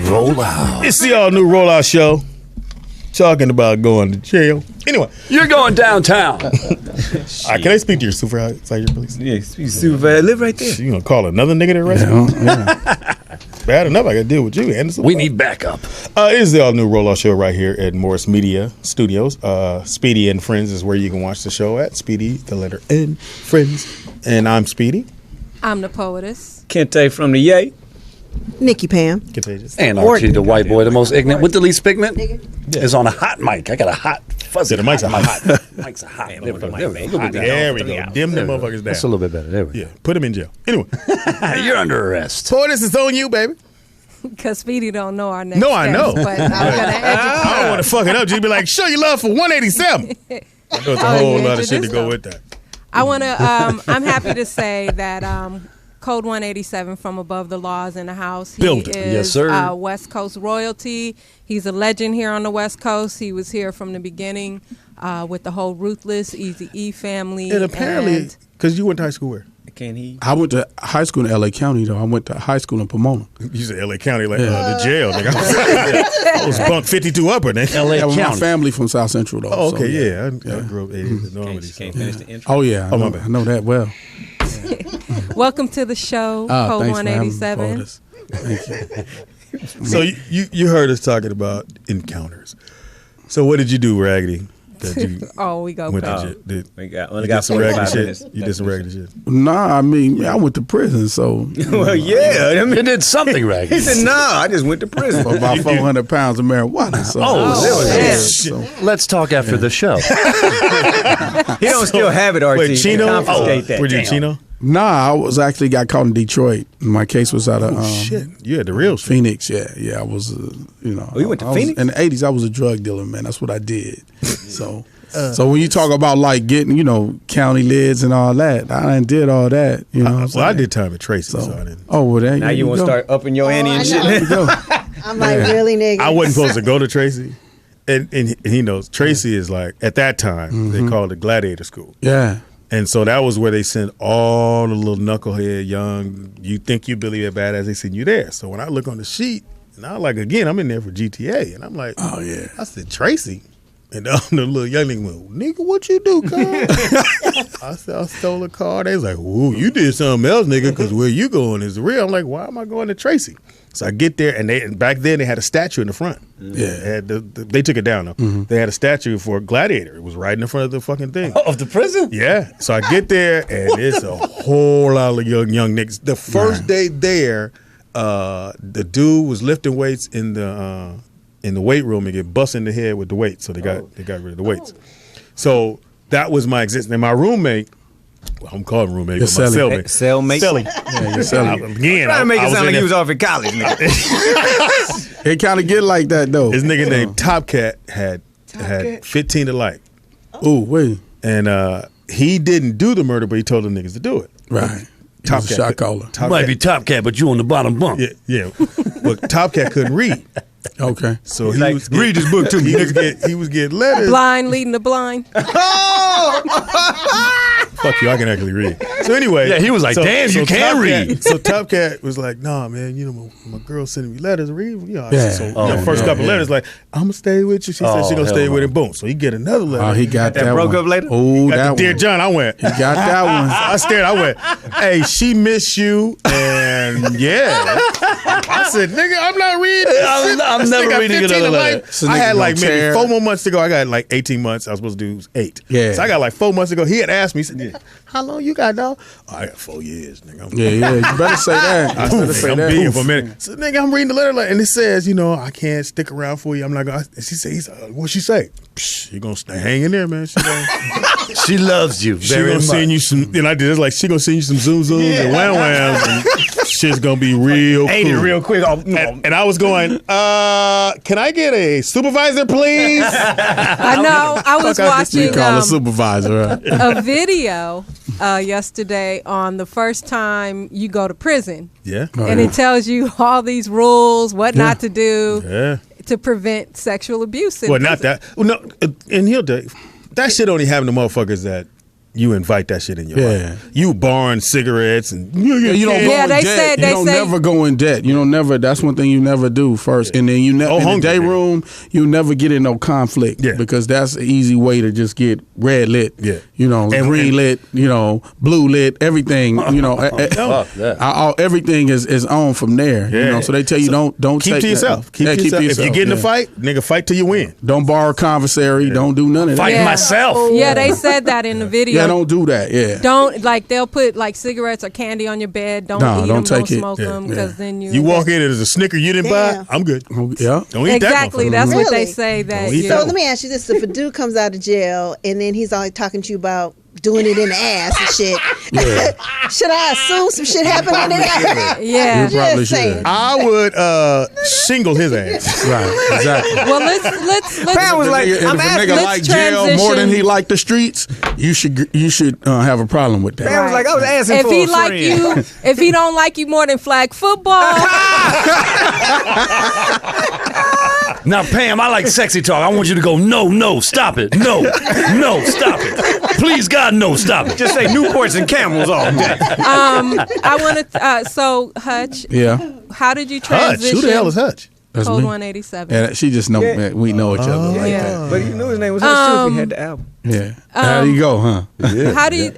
Roll Out. It's the all new Roll Out show. Talking about going to jail. Anyway, You're going downtown. can I speak to your supervisor, please? Yeah, you supervisor. Live right there. You gonna call another nigga to arrest me? Bad enough I gotta deal with you, Anderson. We need backup. It is the all new Roll Out show right here at Morris Media Studios. Speedy and Friends is where you can watch the show at. Speedy, the letter N, Friends. And I'm Speedy. I'm the poetess. Kente from the Yay. Nikki Pam. Contagious. And Archie, the white boy, the most ignorant with the least pigment, is on a hot mic. I got a hot, fuzzy. Yeah, the mic's hot hot. mic. Mic's a hot. There we go. There we go. Dim them motherfuckers down. That's a little bit better. There we go. Yeah, put him in jail. Anyway, You're under arrest. Poetess is on you, baby. Because Speedy don't know our next No, I know. guest, But I'm going to educate. I don't want to fuck it up. Just be like, show your love for 187. I know it's a whole lot of shit to go with that. I want to, I'm happy to say that Code 187 from Above the Laws in the house. He Builder. is Yes, sir. West Coast royalty. He's a legend here on the West Coast. He was here from the beginning with the whole Ruthless, Eazy-E family. And apparently, because you went to high school where? I went to high school in L.A. County, though. I went to high school in Pomona. You said L.A. County, like the jail. Nigga. I was bunk 52 upper, nigga. L.A. Yeah, my County. family from South Central, though. Oh, so, okay, yeah. I grew up 80s in Normandy. Can't So. finish the intro. Oh, yeah. Oh, my bad. I know that well. Welcome to the show, Code Thanks for having me, 187. Fotis. Thank you. So you heard us talking about encounters. So what did you do, Raggedy? That you Oh, we go went back. to jail? We got You did some 45 raggedy minutes. shit. You did some raggedy shit. Nah, I mean, I went to prison, so Well, yeah. I mean, You did something, Raggedy. he said, no, I just went to prison. for about 400 pounds of marijuana. So, Let's talk after the show. He don't still have it, RT. Wait, Chino? Confiscate that. Were you Damn. Chino? Nah, I was actually got caught in Detroit. My case was out of Shit. You had the real shit. Phoenix. Yeah. I was, Oh, you went to I was- Phoenix? in the '80s? I was a drug dealer, man. That's what I did. So when you talk about like getting, county lids and all that, I done did all that. You know, what I'm Well, I saying? did time at Tracy, so I didn't. Oh, well, there Now you want to go. start upping your ante and I shit. know. There you go. I'm like, really, nigga? I wasn't supposed to go to Tracy. And he knows. Tracy is like, at that time, they called it Gladiator School. Yeah. And so that was where they sent all the little knucklehead, young, you think you Billy a badass, they send you there. So when I look on the sheet, and I like, again, I'm in there for GTA. And I'm like, Oh, yeah. I said, Tracy. And the little young nigga went, nigga, what you do, cuz? I said, I stole a car. They was like, ooh, you did something else, nigga, because where you going is real. I'm like, why am I going to Tracy? So I get there, and back then they had a statue in the front. Yeah. They took it down, though. They had a statue for Gladiator. It was right in the front of the fucking thing. Of the prison? Yeah. So I get there, and it's a whole lot of young niggas. The first day there, the dude was lifting weights in the weight room and get busted in the head with the weights. So they got rid of the weights. So that was my existence. And my roommate, well, I'm calling roommate, but my Your cellmate. Cellmate? Celly. Yeah, you're selling it. Again, Trying to make I it was sound in like there- he was off in college, nigga. It kind of get like that, though. This nigga named Top Cat had 15 to life. Ooh, wait. And he didn't do the murder, but he told the niggas to do it. Right. Top He was a Cat. shot caller. Top Might Cat. be Top Cat, but you on the bottom bunk. Yeah. But Top Cat couldn't read. Okay. So he like, was read this book to me. He was getting letters. Blind leading the blind. Fuck you, I can actually read. So anyway, Yeah, he was like, "Damn, you can Top read." Cat, so Top Cat was like, "Nah, man, my girl sending me letters. Read, Yeah. So Oh, first yeah, couple letters, like, I'm gonna stay with you. She said she gonna hell stay no. with him. Boom. So he get another letter. Oh, he got that broke one. up later? Oh, Got that the one. Dear John, I went. He got that one. I stared. I went, hey, she miss you, and yeah. I said, nigga, I'm not reading. This shit. I'm This never nigga got reading 15 another to letter. life. So I nigga had gonna like maybe tear. 4 more months to go. I got like 18 months. I was supposed to do 8. Yeah. So I got like 4 months to go. He had asked me, he said, yeah, how long you got, dog? Oh, I got 4 years, nigga. Yeah. You better say that. I You better say am that. being for a minute. So, nigga, I'm reading the letter, and it says, I can't stick around for you. I'm not going to. She said, what'd she say? Psh, you going to stay hanging there, man. She loves you She very gonna much. send you some, I did this like she gonna send you some zoom zooms and wham whams, and shit's gonna be real Ate it cool. real quick. And I was going, can I get a supervisor, please? I know. I was We watching call a supervisor. Right? a video yesterday on the first time you go to prison. Yeah. And it tells you all these rules, what not to do Yeah. to prevent sexual abuse. In Well, not prison. that. Well, no, and he'll do. That shit only happen to motherfuckers that, you invite that shit in your Yeah. life. You borrowing cigarettes and You don't go Yeah, in they debt. said- you they don't say- never go in debt. You don't never. That's one thing you never do first. And then you never in the hungry, day nigga. room. You never get in no conflict. Yeah. Because that's an easy way to just get red lit. Yeah. You know, And- green and- lit. You know, blue lit. Everything. You know, Fuck that. everything is on from there. You Yeah. know, so they tell you don't keep take to yourself. Yeah, Keep to yourself. If you get in a yeah. fight, nigga, fight till you win. Don't borrow commissary. Don't do none of that. Fighting myself. Yeah, they said that in the video. Yeah, don't do that. Yeah. Don't like they'll put like cigarettes or candy on your bed. Don't No, eat don't them. take Don't it. smoke Yeah, them yeah. because then you. You walk in and there's a Snicker you didn't Damn. buy. I'm good. Yeah. Don't eat Exactly. that. That's what they Really? say. That Don't eat you- that So let me ask you this: if a dude comes out of jail and then he's always talking to you about doing it in the ass and shit, should I assume some shit happened in there? Yeah. You probably Just saying. should. I would shingle his ass. Right. Exactly. Well, let's Pam was like, If I'm a asking. nigga let's like jail more than transition. he like the streets, you should have a problem with that. Pam was like, I was asking if for he a like friend. you, if he don't like you more than flag football, Now, Pam, I like sexy talk. I want you to go, no, stop it. No, stop it. Please, God, no, stop it. Just say Newports and Camels all day. I want to. So Hutch, Yeah. how did you Hutch. transition? Who the hell is Hutch? That's Code me. 187. And she just know man, we know each other like that. But you knew his name was Hutch too if he had the album. Yeah. How you go, huh?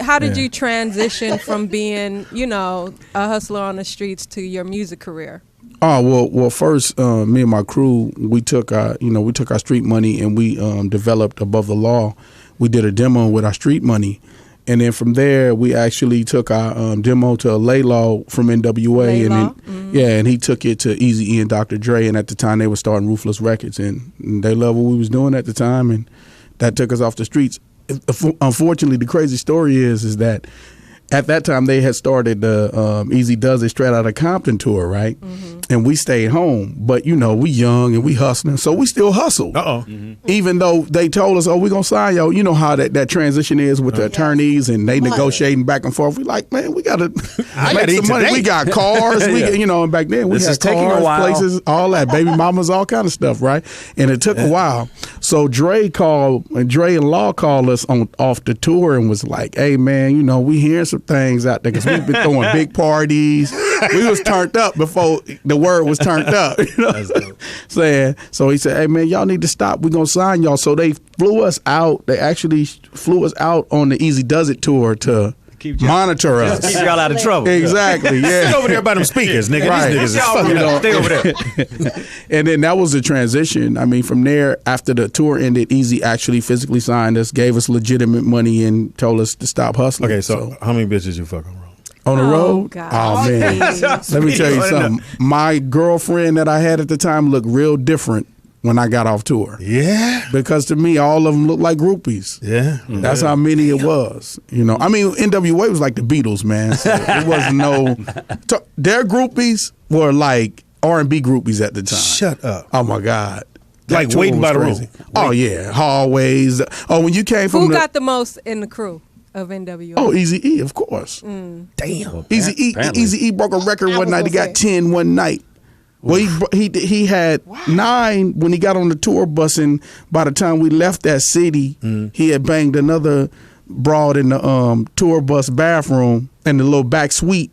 How did you transition from being, a hustler on the streets to your music career? Oh well. First, me and my crew, we took our street money and we developed Above the Law. We did a demo with our street money, and then from there we actually took our demo to Laylaw from NWA, and then, and he took it to Eazy-E and Dr. Dre, and at the time they were starting Ruthless Records, and they loved what we was doing at the time, and that took us off the streets. Unfortunately, the crazy story is that at that time they had started the Easy Does It Straight Outta Compton tour, right? And we stayed home, but we young and we hustling, so we still hustled. Even though they told us, "Oh, we're gonna sign y'all." You know how that transition is with the attorneys and they negotiating back and forth. We like, man, we gotta make some money. today. We got cars, and back then we This had is taking a cars, while. places, all that, baby mamas, all kind of stuff, right? And it took a while. So Dre and Law called us off the tour and was like, "Hey, man, we hearing some things out there because we've been throwing big parties. We was turned up before the word was turned up." Saying, so he said, "Hey, man, y'all need to stop. We're gonna sign y'all." So they flew us out. They actually flew us out on the Easy Does It tour to monitor us. Keep y'all out of trouble. Exactly. Yeah. Sit over there by them speakers, nigga. Right. These niggas is Y'all fucking stay over there. And then that was the transition. I mean, from there, after the tour ended, Easy actually physically signed us, gave us legitimate money, and told us to stop hustling. Okay, so how many bitches you fuck on road? on the Oh, road, God. oh man, let me tell you something. My girlfriend that I had at the time looked real different when I got off tour. Yeah. Because to me, all of them looked like groupies. Yeah. That's how many it was. I mean, NWA was like the Beatles, man. So it wasn't their groupies were like R&B groupies at the time. Shut up. Oh my God. That Like tour waiting was by the crazy. room. Oh yeah, hallways. Oh, when you came from Who got the most in the crew of NWA? Oh, Eazy-E, of course. Damn. Eazy-E, apparently. Eazy-E broke a record I one was night. He gonna got say. 10 one night. Well, he had 9 when he got on the tour bus, and by the time we left that city, he had banged another broad in the tour bus bathroom in the little back suite,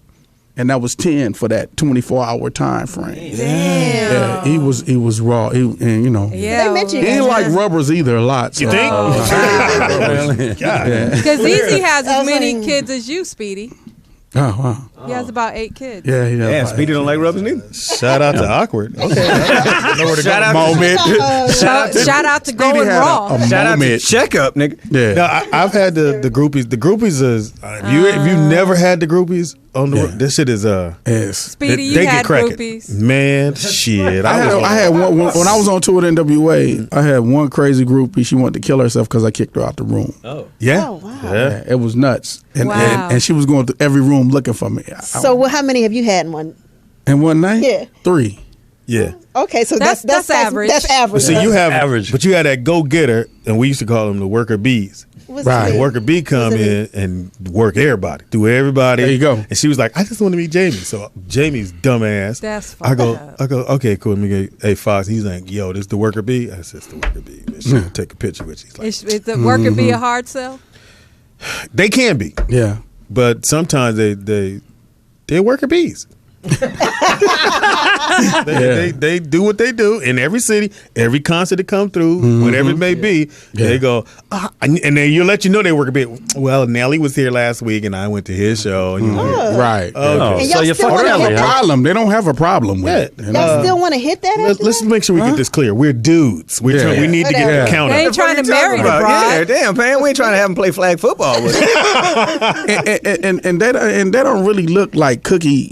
and that was 10 for that 24-hour time frame. Damn. Yeah, he was raw. Yeah. They met you He didn't like rubbers either a lot. So. You think? Because Easy has I as was many like- kids as you, Speedy. Oh, wow. He has about 8 kids. Yeah, he does. Yeah, Speedy don't like rubbers neither. Shout out to Awkward. Okay. Know where to Shout go. out Moment. Shout out to Speedy Going had Raw. a Shout out to moment. Checkup, nigga. Yeah. No, I've had the groupies. The groupies is if you never had the groupies on the road, this shit is Yes. Speedy, you they had get cracking. groupies. Man, shit. I had one when I was on tour with NWA. I had one crazy groupie. She wanted to kill herself because I kicked her out the room. Yeah. Oh, wow. Yeah. Yeah, it was nuts. And, Wow. and she was going through every room looking for me. So, how many have you had in one? And one night, Yeah. 3. Yeah. Okay, so That's average. That's average. But see, you have Average. but you had that go getter, and we used to call them the worker bees. What's Right. the- The worker bee come What's in and work everybody, do everybody. There you go. And she was like, I just want to meet Jamie. So Jamie's dumbass. That's I go, fucked up. okay, cool. Let me get, hey Fox. He's like, yo, this the worker bee. I said, it's the worker bee. Bitch, take a picture with you. He's like, Is the worker be a hard sell? They can be, Yeah. but sometimes they're worker bees. They do what they do in every city, every concert that come through, whatever it may be. Yeah. They go, and then you'll let you know they work a bit. Well, Nelly was here last week, and I went to his show. And Right. Oh, And so y'all you still fucked wanna They don't have Nelly, a huh? problem. They don't have a problem with it. you know? Y'all still want to hit that? After Let's that? make sure we get this clear. We're dudes. We need to get Whatever. the count They up. ain't trying to What are you marry the talking about? bride. Yeah, damn, man. We ain't trying to have him play flag football with us. and they don't really look like Cookie,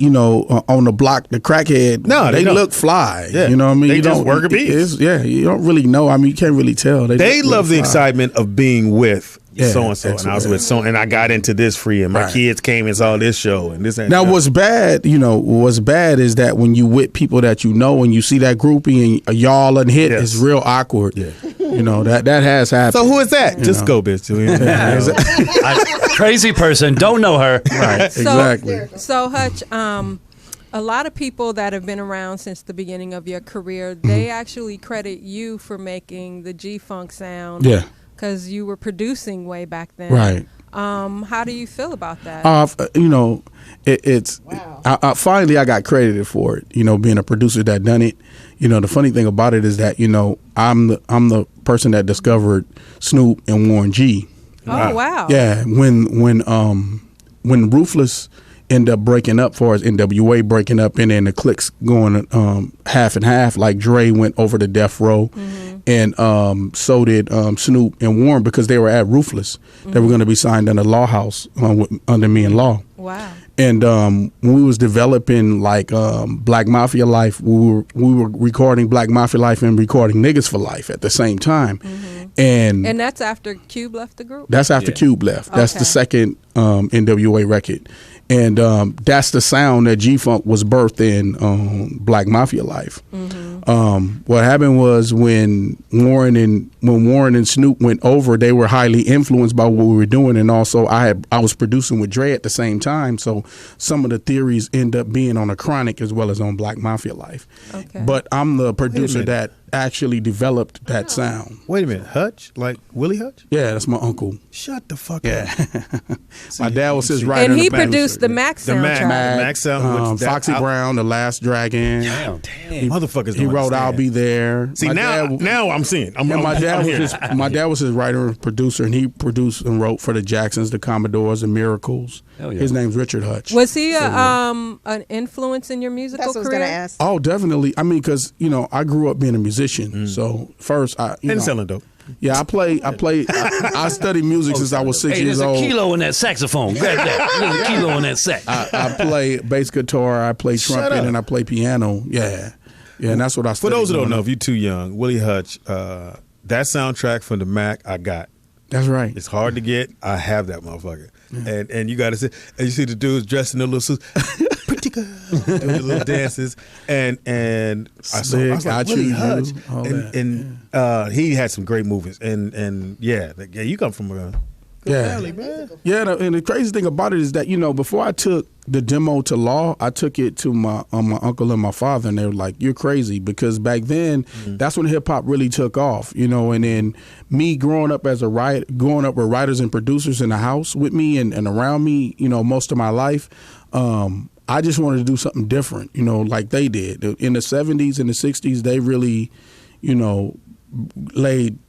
on the block, the crackhead. No, they don't. look fly. Yeah. You know what I mean? They you just don't work a bees. You don't really know. I mean, you can't really tell. They look love the fly. excitement of being with Yeah, so and so, and I was with so, and I got into this free, and my Right. kids came and saw this show, and this. And Now, that. what's bad is that when you with people that you know and you see that groupie and y'all unhit, Yes. it's real awkward. Yeah. That has happened. So who is that? Just go, bitch. Crazy person, don't know her. Right, exactly. So Hutch, a lot of people that have been around since the beginning of your career, they actually credit you for making the G-Funk sound. Yeah. Because you were producing way back then. Right. How do you feel about that? It's I finally I got credited for it. Being a producer that done it. The funny thing about it is that I'm the person that discovered Snoop and Warren G. Oh, wow. Yeah, when Ruthless ended up breaking up, for as NWA breaking up, and then the cliques going half and half, like Dre went over to Death Row, and so did Snoop and Warren, because they were at Ruthless. They were going to be signed under Law House under me and Law. Wow. And when we was developing Black Mafia Life, we were recording Black Mafia Life and recording Niggas for Life at the same time. And that's after Cube left the group? that's after Cube left. That's Okay. the second NWA record. And that's the sound that G-Funk was birthed in Black Mafia Life. What happened was when Warren and Snoop went over, they were highly influenced by what we were doing, and also I was producing with Dre at the same time, so some of the theories end up being on a Chronic as well as on Black Mafia Life. Okay. But I'm the producer minute. that actually developed that sound. Wait a minute, Hutch, like Willie Hutch? Yeah, that's my uncle. Shut the fuck Yeah. up. My dad was his writer. And he producer. produced the Mac The soundtrack. Mac sound. which that- Foxy Brown, The Last Dragon. Damn. Motherfuckers. He don't wrote "I'll understand. Be There." See, My now dad- now I'm seeing. I'm my dad I'm was hearing. my dad was his writer and producer, and he produced and wrote for the Jacksons, the Commodores, the Miracles. Hell yeah. His name's Richard Hutch. Was he an influence in your musical That's what I was career? going to ask. Oh, definitely. I mean, because I grew up being a musician. So first, And selling dope. Yeah, I studied music since I was 6 Hey, years there's a old. kilo in that saxophone. Grab that. There's a kilo in that sax. I play bass guitar, I play Shut trumpet, up. and I play piano. Yeah, and that's what I For studied. those who don't growing know, up. if you're too young, Willie Hutch, that soundtrack from the Mac, I got. That's right. It's hard to get. I have that motherfucker. And you got to see, and you see the dudes dressed in their little suits, pretty girl, doing the little dances, and I was like, I Willie Choose Hutch, You, all that, and he had some great movies, and you come from a good family, man. Yeah, and the crazy thing about it is that before I took the demo to Law, I took it to my uncle and my father, and they were like, "You're crazy," because back then that's when hip hop really took off, And then me growing up with writers and producers in the house with me and around me, most of my life. I just wanted to do something different, like they did in the 70s and the 60s. They really, laid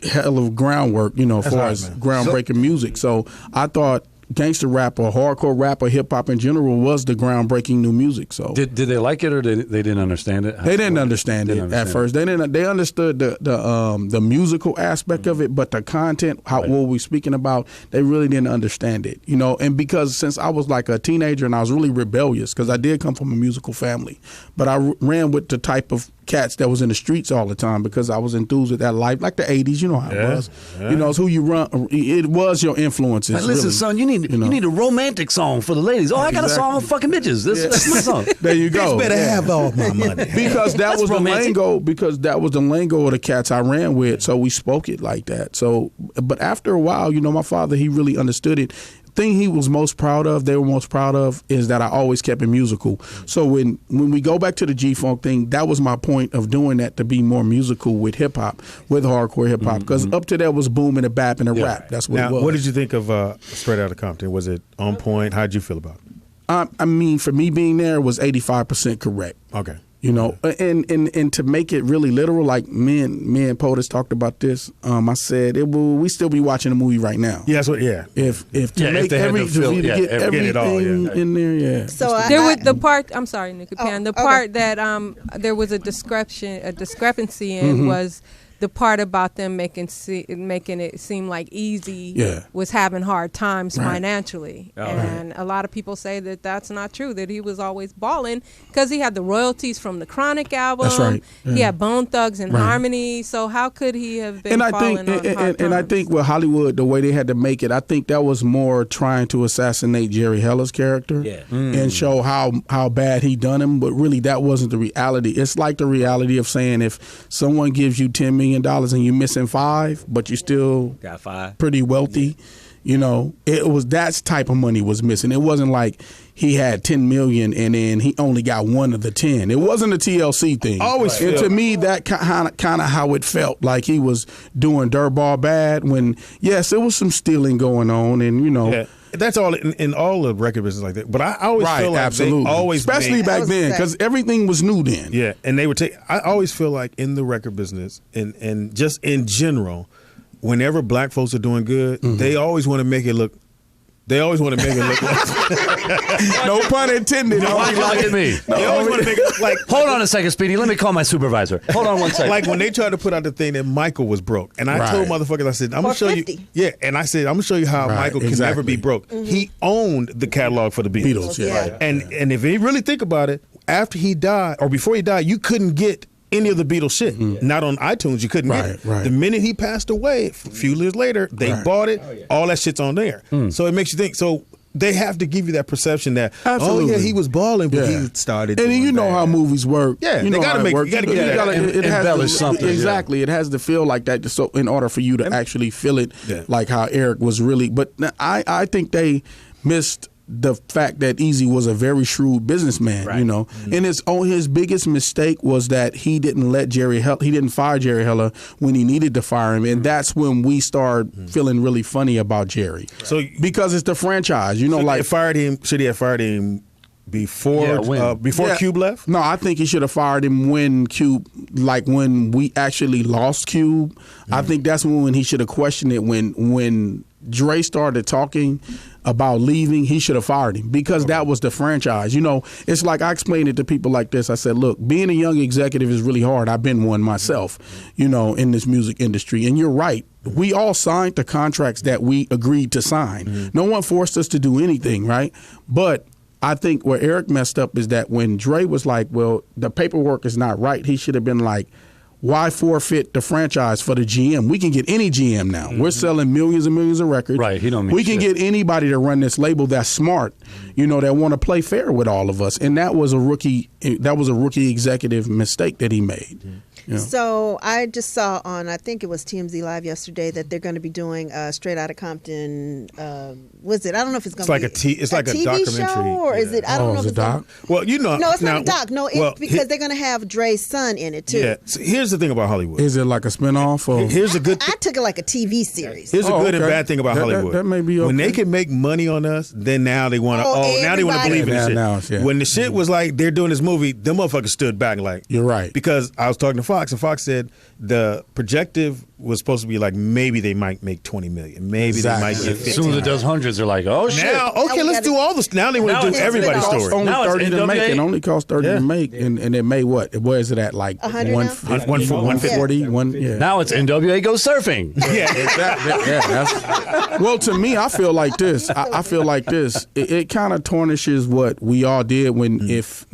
hell of groundwork, as far as groundbreaking music. So I thought gangster rap or hardcore rap or hip hop in general was the groundbreaking new music. So Did they like it or they didn't understand it? they didn't understand it at first. They understood the musical aspect of it, but the content, what we speaking about, they really didn't understand it. And because since I was like a teenager and I was really rebellious, because I did come from a musical family, but I ran with the type of cats that was in the streets all the time because I was enthused with that life, like the 80s. You know how it was. It's who you run. It was your influences. Like, listen, really. son, you need a romantic song for the ladies. Oh, I got a song on fucking bitches. That's my song. There you go. Better have all my money. Because that was romantic. the lingo. Because that was the lingo of the cats I ran with. So we spoke it like that. So, but after a while, my father, he really understood it. thing he was most proud of, they were most proud of, is that I always kept it musical. So when we go back to the G-Funk thing, that was my point of doing that, to be more musical with hip hop, with hardcore hip hop, because up to that was boom and a bap and a rap. That's what Now, it was. what did you think of Straight Outta Compton? Was it on point? How'd you feel about it? I mean, for me being there, it was 85% correct. Okay. You know, and to make it really literal, like me and POTUS talked about this. I said we still be watching the movie right now. Yeah, that's what. Yeah. If to Yeah, if make they had to fill- to yeah, get get it all, everything in there, yeah. So There I, was the part. I'm sorry, Nikki Pan. The okay. part that there was a discrepancy in was the part about them making it seem like Easy Yeah. was having hard times Right. financially, and a lot of people say that that's not true. That he was always balling because he had the royalties from the Chronic album. That's right. He Yeah. had Bone Thugs and Right. Harmony. So how could he have been And I falling think, on hard and I times? think with Hollywood, the way they had to make it, I think that was more trying to assassinate Jerry Heller's character, Yeah. and show how bad he done him. But really, that wasn't the reality. It's like the reality of saying if someone gives you $10 million and you missing 5, but you still Got 5. pretty wealthy. You know, it was that type of money was missing. It wasn't like he had 10 million and then he only got 1 of the 10. It wasn't a TLC thing. I always and feel- to me, that kind of how it felt, like he was doing dirtball bad. When yes, there was some stealing going on, and you know. Yeah. That's all in all the record business like that. But I always feel like absolutely, they always especially made, back was then, the because everything was new then. yeah, and they would take. I always feel like in the record business and just in general, whenever black folks are doing good, they always want to make it look. They always want to make it look like. No pun intended. Why you look at me? They always want to make it look like. Hold on a second, Speedy. Let me call my supervisor. Hold on one second. Like when they tried to put out the thing that Michael was broke, and I Right. told motherfuckers, I said, "I'm gonna show you." 450. Yeah, and I said, "I'm gonna show you how Right, Michael can never exactly. be broke." He owned the catalog for the Beatles. Beatles, yeah. Yeah. Right. And if you really think about it, after he died or before he died, you couldn't get any of the Beatles shit. Not on iTunes, you couldn't get it. Right. The minute he passed away, a few years later, they Right. bought it. All that shit's on there. So it makes you think. So they have to give you that perception that Absolutely. oh yeah, he was balling, but Yeah. he started. And doing you know bad. how movies work. Yeah, you they know gotta how it make- works. you gotta give it that. it has Embellish to, something, yeah. Exactly, it has to feel like that. So in order for you to actually feel it, Yeah. like how Eric was really. But I think they missed the fact that Easy was a very shrewd businessman, you know, and his biggest mistake was that he didn't he didn't fire Jerry Heller when he needed to fire him, and that's when we started feeling really funny about Jerry. So- because it's the franchise, you know, Should like they fired him. Should he have fired him before Yeah. Cube left? No, I think he should have fired him when Cube, like when we actually lost Cube. I think that's when he should have questioned it. When Dre started talking about leaving, he should have fired him because that was the franchise. You know, it's like I explained it to people like this. I said, look, being a young executive is really hard. I've been one myself, you know, in this music industry. And you're right. We all signed the contracts that we agreed to sign. No one forced us to do anything, right? But I think where Eric messed up is that when Dre was like, well, the paperwork is not right, he should have been like, why forfeit the franchise for the GM? We can get any GM now. We're selling millions and millions of records. Right, he don't mean We can shit. get anybody to run this label that's smart, you know, that want to play fair with all of us. And that was a rookie executive mistake that he made. Yeah. So I just saw on, I think it was TMZ Live yesterday, that they're going to be doing Straight Outta Compton. Was it? I don't know if it's going to It's like be it's like a TV documentary. show, or is it? I don't know is if it it's gonna- doc? Well, you know, No, it's now, not a doc. No, it's well, because they're going to have Dre's son in it too. yeah. So here's the thing about Hollywood. Is it like a spinoff? Or? Here's a good. I took it like a TV series. Here's a Oh, good and okay. bad thing about That- Hollywood. that may be When they okay. can make money on us, then now they want to. Oh, now they want to everybody- believe in Yeah, the shit. now it's- yeah. When the shit was like they're doing this movie, them motherfuckers stood back like. You're right. Because I was talking to Fox, and Fox said the projective was supposed to be like maybe they might make 20 million, maybe Exactly. they might get As 50. soon as it does hundreds, they're like, oh shit. Now, okay, Now we let's gotta- do all this. Now they want Now to do it's everybody's spin-off. story. Only Now it's 30 to make. NWA. It only costs 30 Yeah. to make, and they made what? Where is it at? Like 100 now? 140. Yeah. Now it's NWA Go Surfing. Yeah, Well, to me, I feel like this. I feel like this. It kind of tarnishes what we all did when if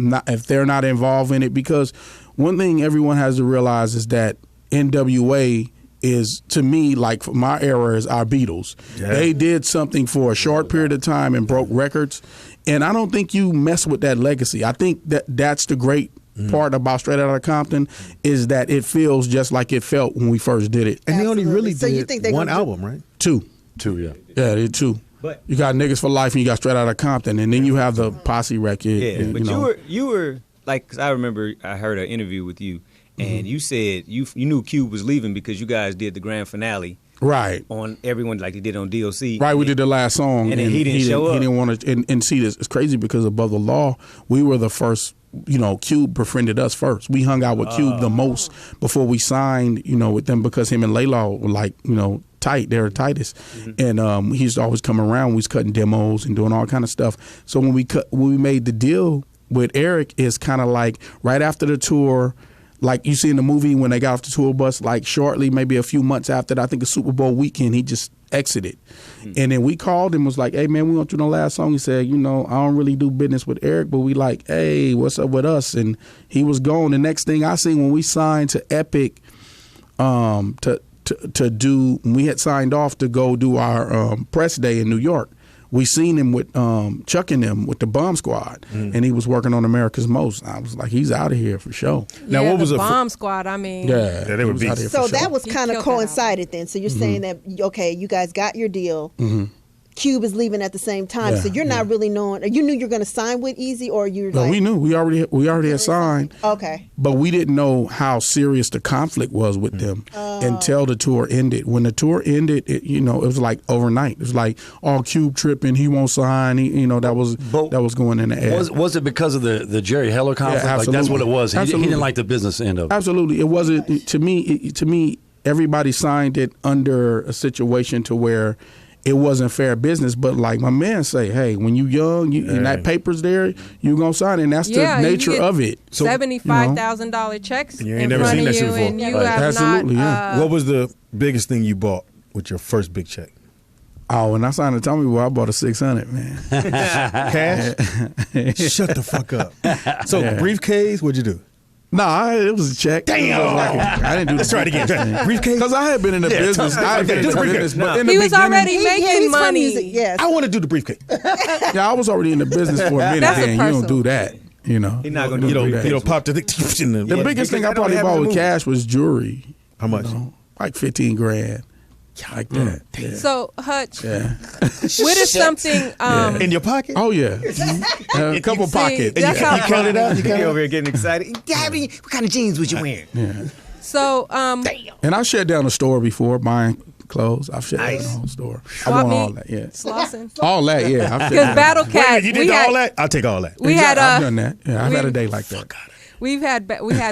they're not involved in it, because one thing everyone has to realize is that NWA is, to me, like for my era, is our Beatles. Yeah. They did something for a short period of time and broke records, and I don't think you mess with that legacy. I think that's the great part about Straight Outta Compton, is that it feels just like it felt when we first did it. and they only Absolutely. really So you did think they're one gonna do- album, right? Two. Two, yeah. Yeah, they two. But You got Niggas for Life and you got Straight Outta Compton, and then you have the Posse record. yeah, and, but you know. you were like, 'cause I remember I heard an interview with you, and you said you knew Cube was leaving because you guys did the grand finale Right. on everyone like they did on DLC. Right, we did the last song, And then he didn't show up. He didn't want to. And see, this it's crazy because Above the Law, we were the first. You know, Cube befriended us first. We hung out with Cube the most before we signed. You know, with them because him and Laylaw were like, you know, tight. They were tightest, and he used to always come around. We was cutting demos and doing all kind of stuff. So when we made the deal with Eric, is kind of like right after the tour. Like you see in the movie when they got off the tour bus, like shortly, maybe a few months after that, I think a Super Bowl weekend, he just exited. And then we called him, was like, hey, man, we want you to the last song. He said, you know, I don't really do business with Eric, but we like, hey, what's up with us? And he was gone. The next thing I seen when we signed to Epic to do, we had signed off to go do our press day in New York. We seen him with Chuck and them with the Bomb Squad, and he was working on America's Most. I was like, he's out of here for sure. Now, yeah, what was the the Bomb Squad? I mean, Yeah, they were he was out beasts. here So for sure. that was He kind of killed that album. coincided then. So you're saying that okay, you guys got your deal. Cube is leaving at the same time, so Yeah, you're not really knowing. You knew you're going to sign with Easy, or you're No, like, we knew we already had signed, okay, but we didn't know how serious the conflict was with them until the tour ended. When the tour ended, it was like overnight. It was like all Cube tripping. He won't sign. That was going in the air. Was it because of the Jerry Heller conflict? Yeah, like that's what it was. He absolutely. didn't like the business end of it. Absolutely, it wasn't to me. To me, everybody signed it under a situation to where it wasn't fair business. But like my man say, hey, when you young, and that paper's there, you gonna sign it. And that's Yeah, the you nature get of it. $75,000 checks And you ain't in never front seen of that shit you, before. and you Right. have Absolutely, not. yeah. What was the biggest thing you bought with your first big check? Oh, when I signed the Tommy Boy, I bought a 600, man. Cash? Shut the fuck up. So briefcase, what'd you do? Nah, it was a check. Damn. I didn't do. Let's try it again. Briefcase. Because I had been in the business. I had been in the business, but in the He was beginning, already Yeah, making he's from money. music, yes. I want to do the briefcase. Yeah, I was already in the business for a minute. That's a Then you don't personal. do that. He's not gonna You do don't, that. you don't pop the in the. The biggest thing I because probably they don't bought have with the cash was jewelry. How much? Like 15 grand. Like that. Yeah. So Hutch, Yeah. what is something? In your pocket? Oh yeah. A couple See, pockets. that's how. You count it out? You You count it over here getting excited. Daddy, what kind of jeans was you wearing? So And I shut down a store before buying clothes. I've shut down Nice. the whole store. I Swap want all meet? that. Yeah. Slauson. All that. Yeah. I've shut Because down. Battle Wait, Cat, you we did had all that? I'll take all that. we had I've done that. Yeah. I've had we- a day like that. we had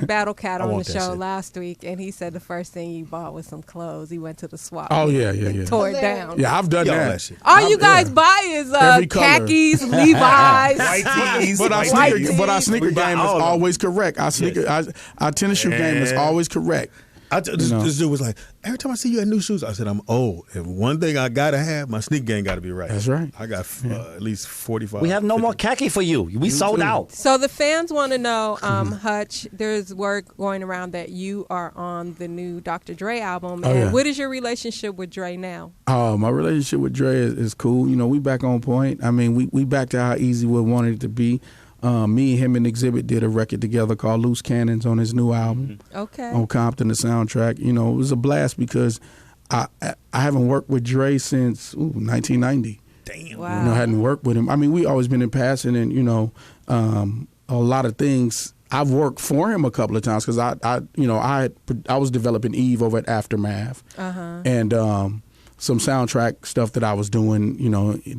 Battle Cat on the want that show shit. last week, and he said the first thing he bought was some clothes. He went to the swap. Oh meet yeah. Yeah. and Yeah. tore it down. Yeah. I've done Y'all that. that shit. All you guys yeah. buy is Every color. khakis, Levi's. But our White sneaker, tees. but our sneaker We buy game is all of them. always correct. Our tennis shoe game is always correct. This dude was like, every time I see you at new shoes, I said, I'm old. And one thing I got to have, my sneak game got to be right. That's right. I got at least 45. We have no more khaki for you. We sold out. So the fans want to know, Hutch, there's word going around that you are on the new Dr. Dre album. Oh, And yeah. what is your relationship with Dre now? My relationship with Dre is cool. We back on point. I mean, we back to how easy we wanted it to be. Me, him, and Exhibit did a record together called Loose Cannons on his new album. Okay. On Compton, the soundtrack. It was a blast because I haven't worked with Dre since 1990. Damn. Wow. I hadn't worked with him. I mean, we always been in passing, and a lot of things. I've worked for him a couple of times because I was developing Eve over at Aftermath, and some soundtrack stuff that I was doing,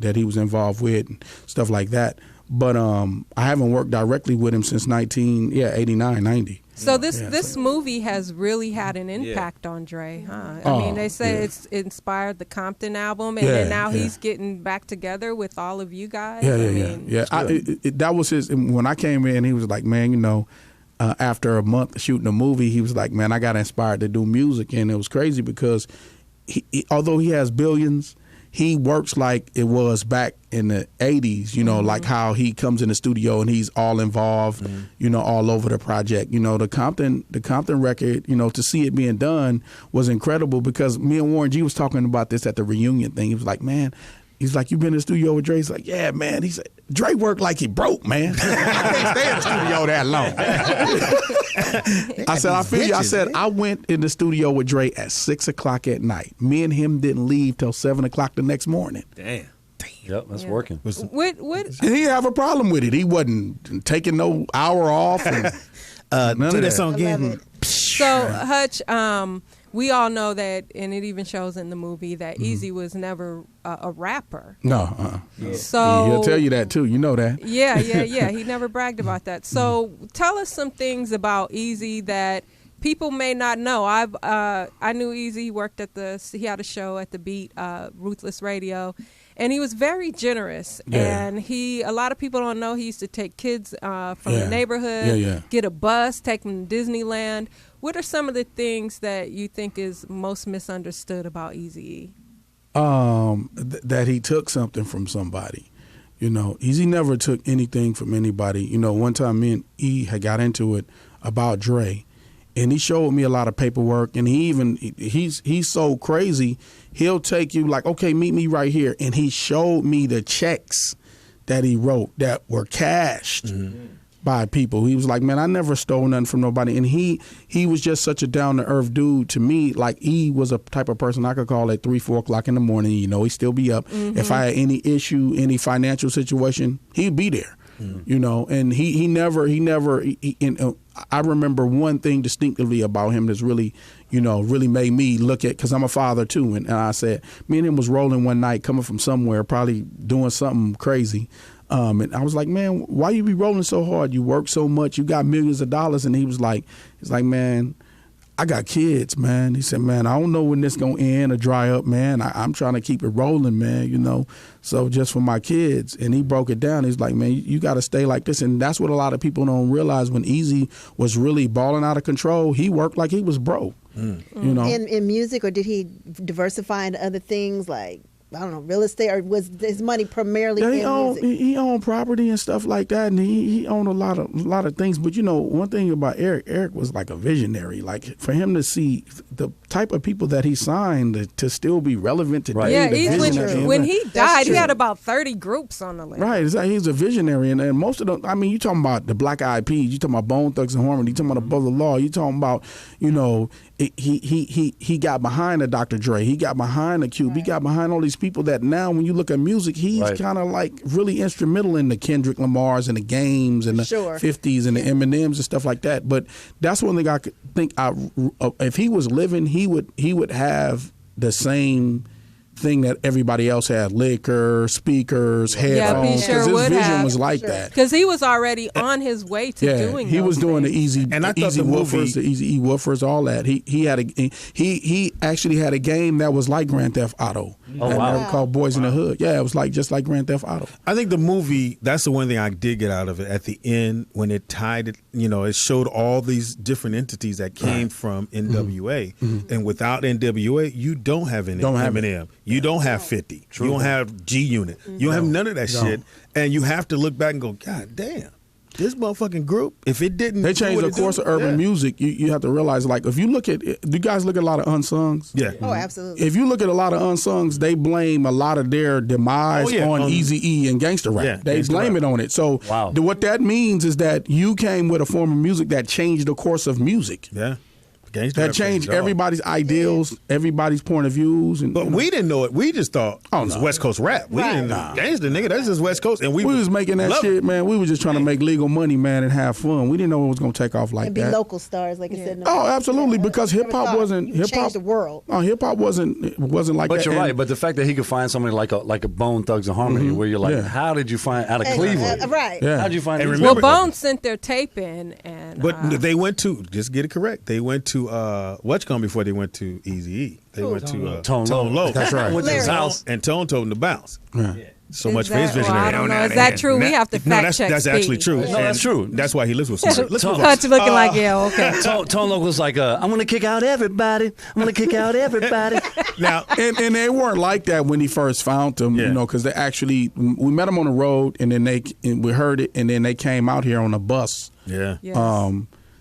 that he was involved with, and stuff like that. But I haven't worked directly with him since 89, 90. So this movie has really had an impact on Dre, huh? I mean, they say it's inspired the Compton album, and then now he's getting back together with all of you guys. Yeah. That was his. When I came in, he was like, man, after a month shooting a movie, he was like, man, I got inspired to do music, and it was crazy because although he has billions, he works like it was back in the 80s, like how he comes in the studio and he's all involved, all over the project. The Compton record, to see it being done was incredible because me and Warren G was talking about this at the reunion thing. He was like, man, he's like, you been in the studio with Dre? He's like, yeah, man. He said, Dre worked like he broke, man. I can't stay in the studio that long. I said, I feel you. I said, I went in the studio with Dre at 6 o'clock at night. Me and him didn't leave till 7 o'clock the next morning. Damn. Yep, that's working. What? And he have a problem with it. He wasn't taking no hour off. And none of that song again. So Hutch, we all know that, and it even shows in the movie that Easy was never a rapper. No. So He'll tell you that too. You know that. Yeah. He never bragged about that. So tell us some things about Easy that people may not know. I knew Easy. He worked he had a show at the Beat, Ruthless Radio, and he was very generous. Yeah. And a lot of people don't know he used to take kids from the neighborhood, get a bus, take them to Disneyland. What are some of the things that you think is most misunderstood about Eazy-E? That he took something from somebody. You know, Eazy never took anything from anybody. You know, one time me and E had got into it about Dre, and he showed me a lot of paperwork, and he's so crazy, he'll take you like, okay, meet me right here, and he showed me the checks that he wrote that were cashed by people. He was like, man, I never stole nothing from nobody. And he was just such a down-to-earth dude to me. Like, he was a type of person I could call at 3, 4 o'clock in the morning. You know, he'd still be up. If I had any issue, any financial situation, he'd be there. You know, and he never, I remember one thing distinctively about him that's really, you know, really made me look at, because I'm a father too, and I said, me and him was rolling one night coming from somewhere, probably doing something crazy. And I was like, man, why you be rolling so hard? You work so much, you got millions of dollars. And he's like, man, I got kids, man. He said, man, I don't know when this gonna end or dry up, man. I'm trying to keep it rolling, man, you know. So just for my kids. And he broke it down. He's like, man, you got to stay like this. And that's what a lot of people don't realize. When Eazy was really balling out of control, he worked like he was broke. You know, in music, or did he diversify into other things like, I don't know, real estate, or was his money primarily in music? He owned property and stuff like that, and he owned a lot of things. But you know, one thing about Eric was like a visionary. Like, for him to see the type of people that he signed to still be relevant today. Yeah, when he died, he had about 30 groups on the list. Right, it's like he's a visionary, and most of them. I mean, you talking about the Black Eyed Peas, you talking about Bone Thugs-n-Harmony, you talking about Above the Law, you talking about, you know, he got behind the Dr. Dre, he got behind the Cube, he got behind all these people that now when you look at music, he's kind of like really instrumental in the Kendrick Lamars and the Games and the 50s and the Eminems and stuff like that. But that's one thing I could think, if he was living, he would have the same thing that everybody else had: liquor, speakers, headphones. Because his vision was like that. Because he was already on his way to doing. He was doing things. the Easy woofers, the Easy woofers, all that. He actually had a game that was like Grand Theft Auto. Called Boys in the Hood. Yeah, it was just like Grand Theft Auto. I think the movie, that's the one thing I did get out of it. At the end, when it tied it, you know, it showed all these different entities that came from NWA. And without NWA, you don't have Eminem. You don't have 50. You don't have G Unit. You don't have none of that shit. And you have to look back and go, God damn. This motherfucking group, if it didn't, they changed the course of urban music. You have to realize, like, if you look at, do you guys look at a lot of unsungs? Yeah. Oh, absolutely. If you look at a lot of unsungs, they blame a lot of their demise on Eazy-E and gangster rap. Yeah, they blame it on it. So what that means is that you came with a form of music that changed the course of music. Yeah. That changed everybody's ideals, everybody's point of views. But we didn't know it. We just thought it was West Coast rap. We didn't know. Gangsta, nigga, that's just West Coast. And we was making that shit, man. We was just trying to make legal money, man, and have fun. We didn't know it was going to take off like and that. And be local stars, like you said. Oh, absolutely, because hip-hop wasn't... Changed the world. Hip-hop wasn't like that. But you're right. But the fact that he could find somebody like a Bone Thugs-n-Harmony, where you're like, how did you find... Out of Cleveland. Right. Yeah. How did you find... Well, Bone sent their tape in. But they went to... Just get it correct. They went to... before they went to Eazy-E. They went to Tone Loc. That's right. Went to his house. And Tone told him to bounce. Yeah. So much for his visionary. I don't know. Is that true? We have to fact check. That's actually true. No, that's true. That's why he lives with somebody. Touch looking like, okay. Tone Loc was like, I'm going to kick out everybody. I'm going to kick out everybody. Now, and they weren't like that when he first found them, you know, because they actually, we met them on the road, and then we heard it, and then they came out here on a bus. Yeah. Yes.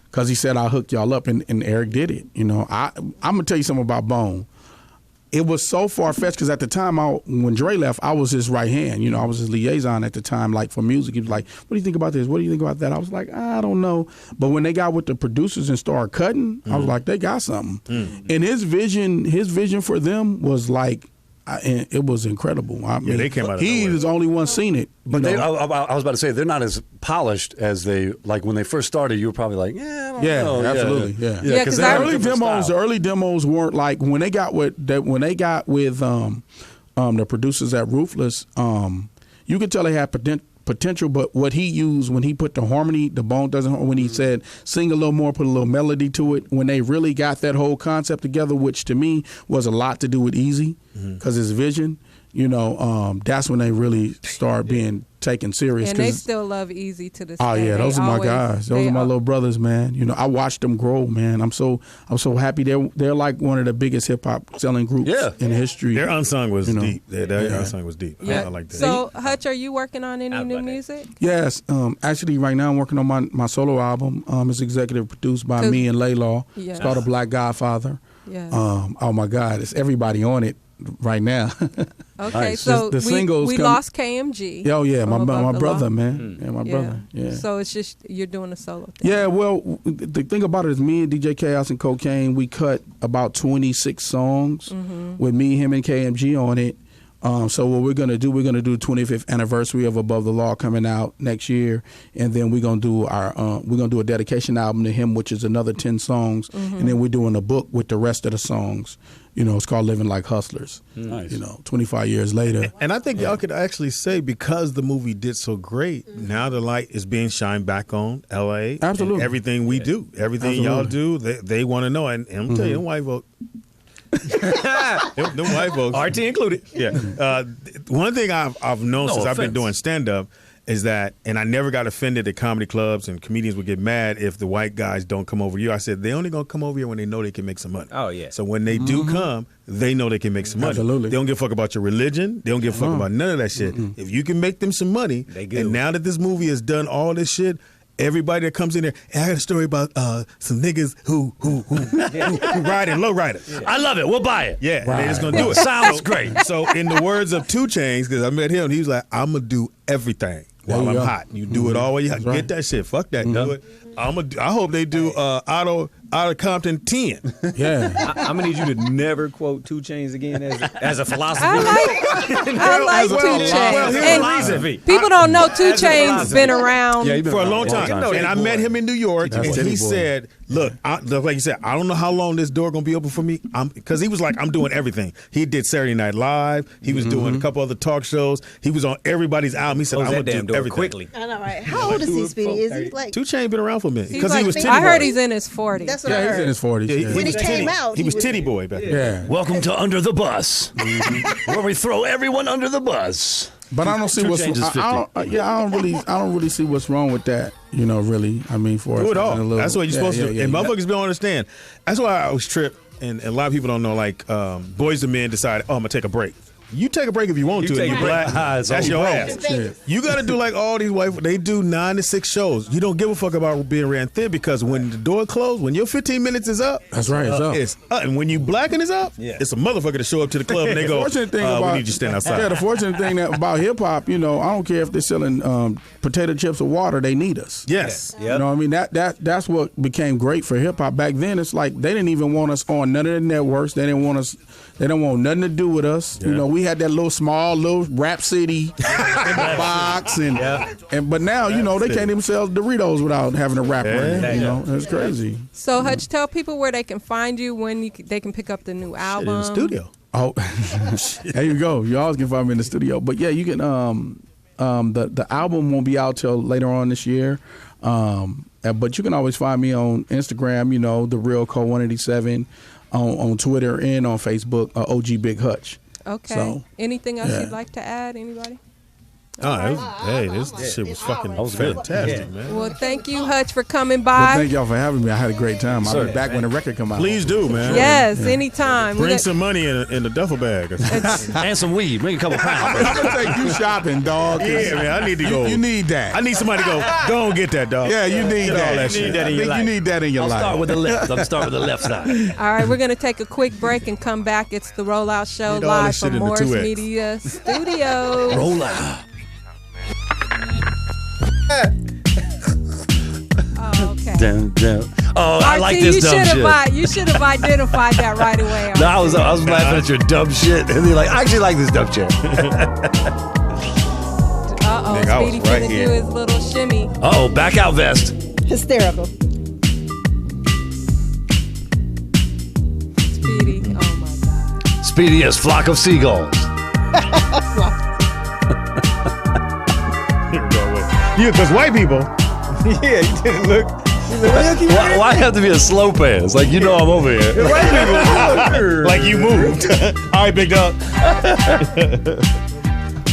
Because he said, I'll hook y'all up, and Eric did it. You know, I'm going to tell you something about Bone. It was so far-fetched because at the time, when Dre left, I was his right hand. You know, I was his liaison at the time, like, for music. He was like, what do you think about this? What do you think about that? I was like, I don't know. But when they got with the producers and started cutting, I was like, they got something. And his vision for them was like and it was incredible. I mean, they came out of he nowhere. was the only one seen it. But you they, know? I was about to say they're not as polished as they like when they first started. You were probably like, yeah, I don't Yeah, know. absolutely, yeah. Yeah, 'cause I- The early demos weren't like when they got with the producers at Ruthless. You could tell they had potential, but what he used when he put the harmony, the bone doesn't. When he said sing a little more, put a little melody to it. When they really got that whole concept together, which to me was a lot to do with Easy, because his vision. You know, that's when they really start being taken serious. And they 'cause- still love Easy to this Oh day. yeah, those They are my always- guys. Those they are my al- little brothers, man. You know, I watched them grow, man. I'm so happy. They're like one of the biggest hip hop selling groups in history. Their unsung was You know. deep. Their unsung was deep. Yeah. I like that. So, Hutch, are you working on any How new about that? music? Yes, actually, right now I'm working on my solo album. It's executive produced by 'Cause- me and Laylaw. Yeah. It's called A Black Godfather. Yeah. Oh my God, it's everybody on it right now. Okay, Nice. so The singles we come- lost KMG. Oh yeah, from Above my the brother, Law. man. Yeah, my brother. Yeah. So it's just you're doing a solo thing. Yeah, well, the thing about it is me and DJ Chaos and Cocaine, we cut about 26 songs with me, him, and KMG on it. So what we're gonna do 25th anniversary of Above the Law coming out next year, and then we're gonna do a dedication album to him, which is another 10 songs, and then we're doing a book with the rest of the songs. You know, it's called Living Like Hustlers. Nice. You know, 25 years later. And I think y'all could actually say because the movie did so great, now the light is being shined back on LA. Absolutely. And everything we do, everything y'all do, they want to know. And I'm gonna tell you, them white folks. them white folks. RT included. Yeah. One thing I've known No since I've been offense. doing stand up is that, and I never got offended at comedy clubs and comedians would get mad if the white guys don't come over here. I said they only gonna come over here when they know they can make some money. Oh, yeah. So when they do come, they know they can make some money. Absolutely. They don't give a fuck about your religion. They don't give a fuck about none of that shit. If you can make them some money, They good. and now that this movie has done all this shit. Everybody that comes in there, and I got a story about some niggas who ride in low riders. I love it. We'll buy it. Yeah, they just gonna do it. Sounds great. So, in the words of 2 Chainz, because I met him, he was like, "I'm gonna do everything while There you I'm go. hot. You do it all while you hot. right. Get that shit. Fuck that. Do it. I hope they do out of Compton 10. Yeah. I'm gonna need you to never quote 2 Chainz again as a philosophy. I like 2 Chainz. well, here's And the philosophy. people don't know 2 As a Chainz philosophy. been around. Yeah, he been For a around long time. time. And I met him in New York, and Steady he boy. said, "Look, like you said, I don't know how long this door gonna be open for me." Because he was like, "I'm doing everything." He did Saturday Night Live. He was doing a couple other talk shows. He was on everybody's album. He said, Close "I'm that gonna damn do door everything." quickly. I know, right? How old is he, Speedy? Is he like? 2 Chainz been around for a minute He's because like, he was Titty I heard Boy. he's in his 40s. That's what I Yeah, he's heard. in his 40s. Yeah, Yeah. When he was came Titty. out, he he was was- Titty Boy back then. Yeah. Welcome to Under the Bus, where we throw everyone under the bus. But I don't see 2 what's Chainz is 50. I don't really see what's wrong with that. You know, really. I mean, for Do it a all. little- That's what you're supposed to do. yeah, And yeah. motherfuckers don't understand. That's why I always trip. And a lot of people don't know, like, Boys to Men decided, oh, I'm going to take a break. You take a break if you want to. take And a you break. black. It's That's over. your ass. You got to do like all these white. They do 9 to 6 shows. You don't give a fuck about being ran thin because when the door closed, when your 15 minutes is up, That's right, it's up. It's up. And when you black and it's up, it's a motherfucker to show up to the club and they go, Fortunate thing we about need you to stand outside. Yeah, the fortunate thing about hip hop, you know, I don't care if they're selling potato chips or water, they need us. Yes. Yeah. You know what I mean? That's what became great for hip hop. Back then it's like they didn't even want us on none of the networks. They didn't want us they don't want nothing to do with us. You know, we had that little Rap City box and but now, you know, they can't even sell Doritos without having a rap on it. You know, it's crazy. So, Hutch, tell people where they can find you, when they can pick up the new Shit, album. in the studio. Oh, there you go. You always can find me in the studio. But yeah, you can. The album won't be out till later on this year. But you can always find me on Instagram. You know, The Real Code 187, on Twitter and on Facebook. OG Big Hutch. Okay. So, Anything else yeah. you'd like to add? Anybody? This shit was fucking fantastic, man. Well, thank you, Hutch, for coming Well, by. thank y'all for having me. I had a great time. I'll be back when the record come out. Please do, man. Yes, anytime. We Bring got- some money in a duffel bag. And some weed. Bring a couple pounds. I'm gonna take you shopping, dog. 'cause Yeah, man, I need to go. You need that. I need somebody to go and get that, dog. Yeah, you need Get that. all that You shit. need that in your life. You need that in your I'll life. start with the left. I'm start with the left side. All right, we're going to take a quick break and come back. It's the Rollout Show Need all live this shit from in the Morris 2X. Media Studios. Roll out. Oh, okay. Oh, I like RT, this dumb shit. You should have identified that right away. No, I was laughing at your dumb shit, and they're like, I actually like this dumb shit. Uh-oh, Nigga, I was Speedy right finna here. do his little shimmy. Uh-oh, back out vest. Hysterical. Speedy, oh my God. Speedy as flock of seagulls. Here we go with because white people. Yeah, you didn't look. Why have to be a slow pass? Like, you know I'm over here. Like you moved. All right, big dog.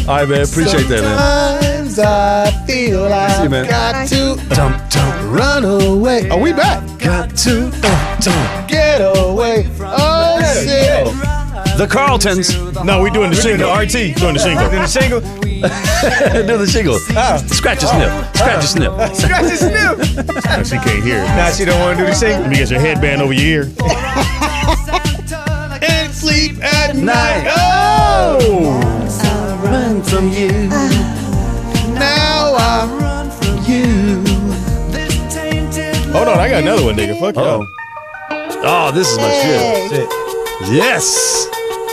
All right, man. Appreciate that, man. Sometimes I feel See you, man. I've got to Dum, run away. Are we back? got to Get away. Oh, shit. the Carltons. No, we doing the shingle. RT doing the shingle. Then the shingle. Do the shingle. Scratch your snip. Scratch your snip. Scratch his sniff. No, she can't hear. Now she don't want to do the shingle. Let me get your headband over your ear. And sleep at night. Oh! Run from you. Now I run from you. Hold on, I got another one, nigga. Fuck Oh. you. Oh, this is my shit. Yes.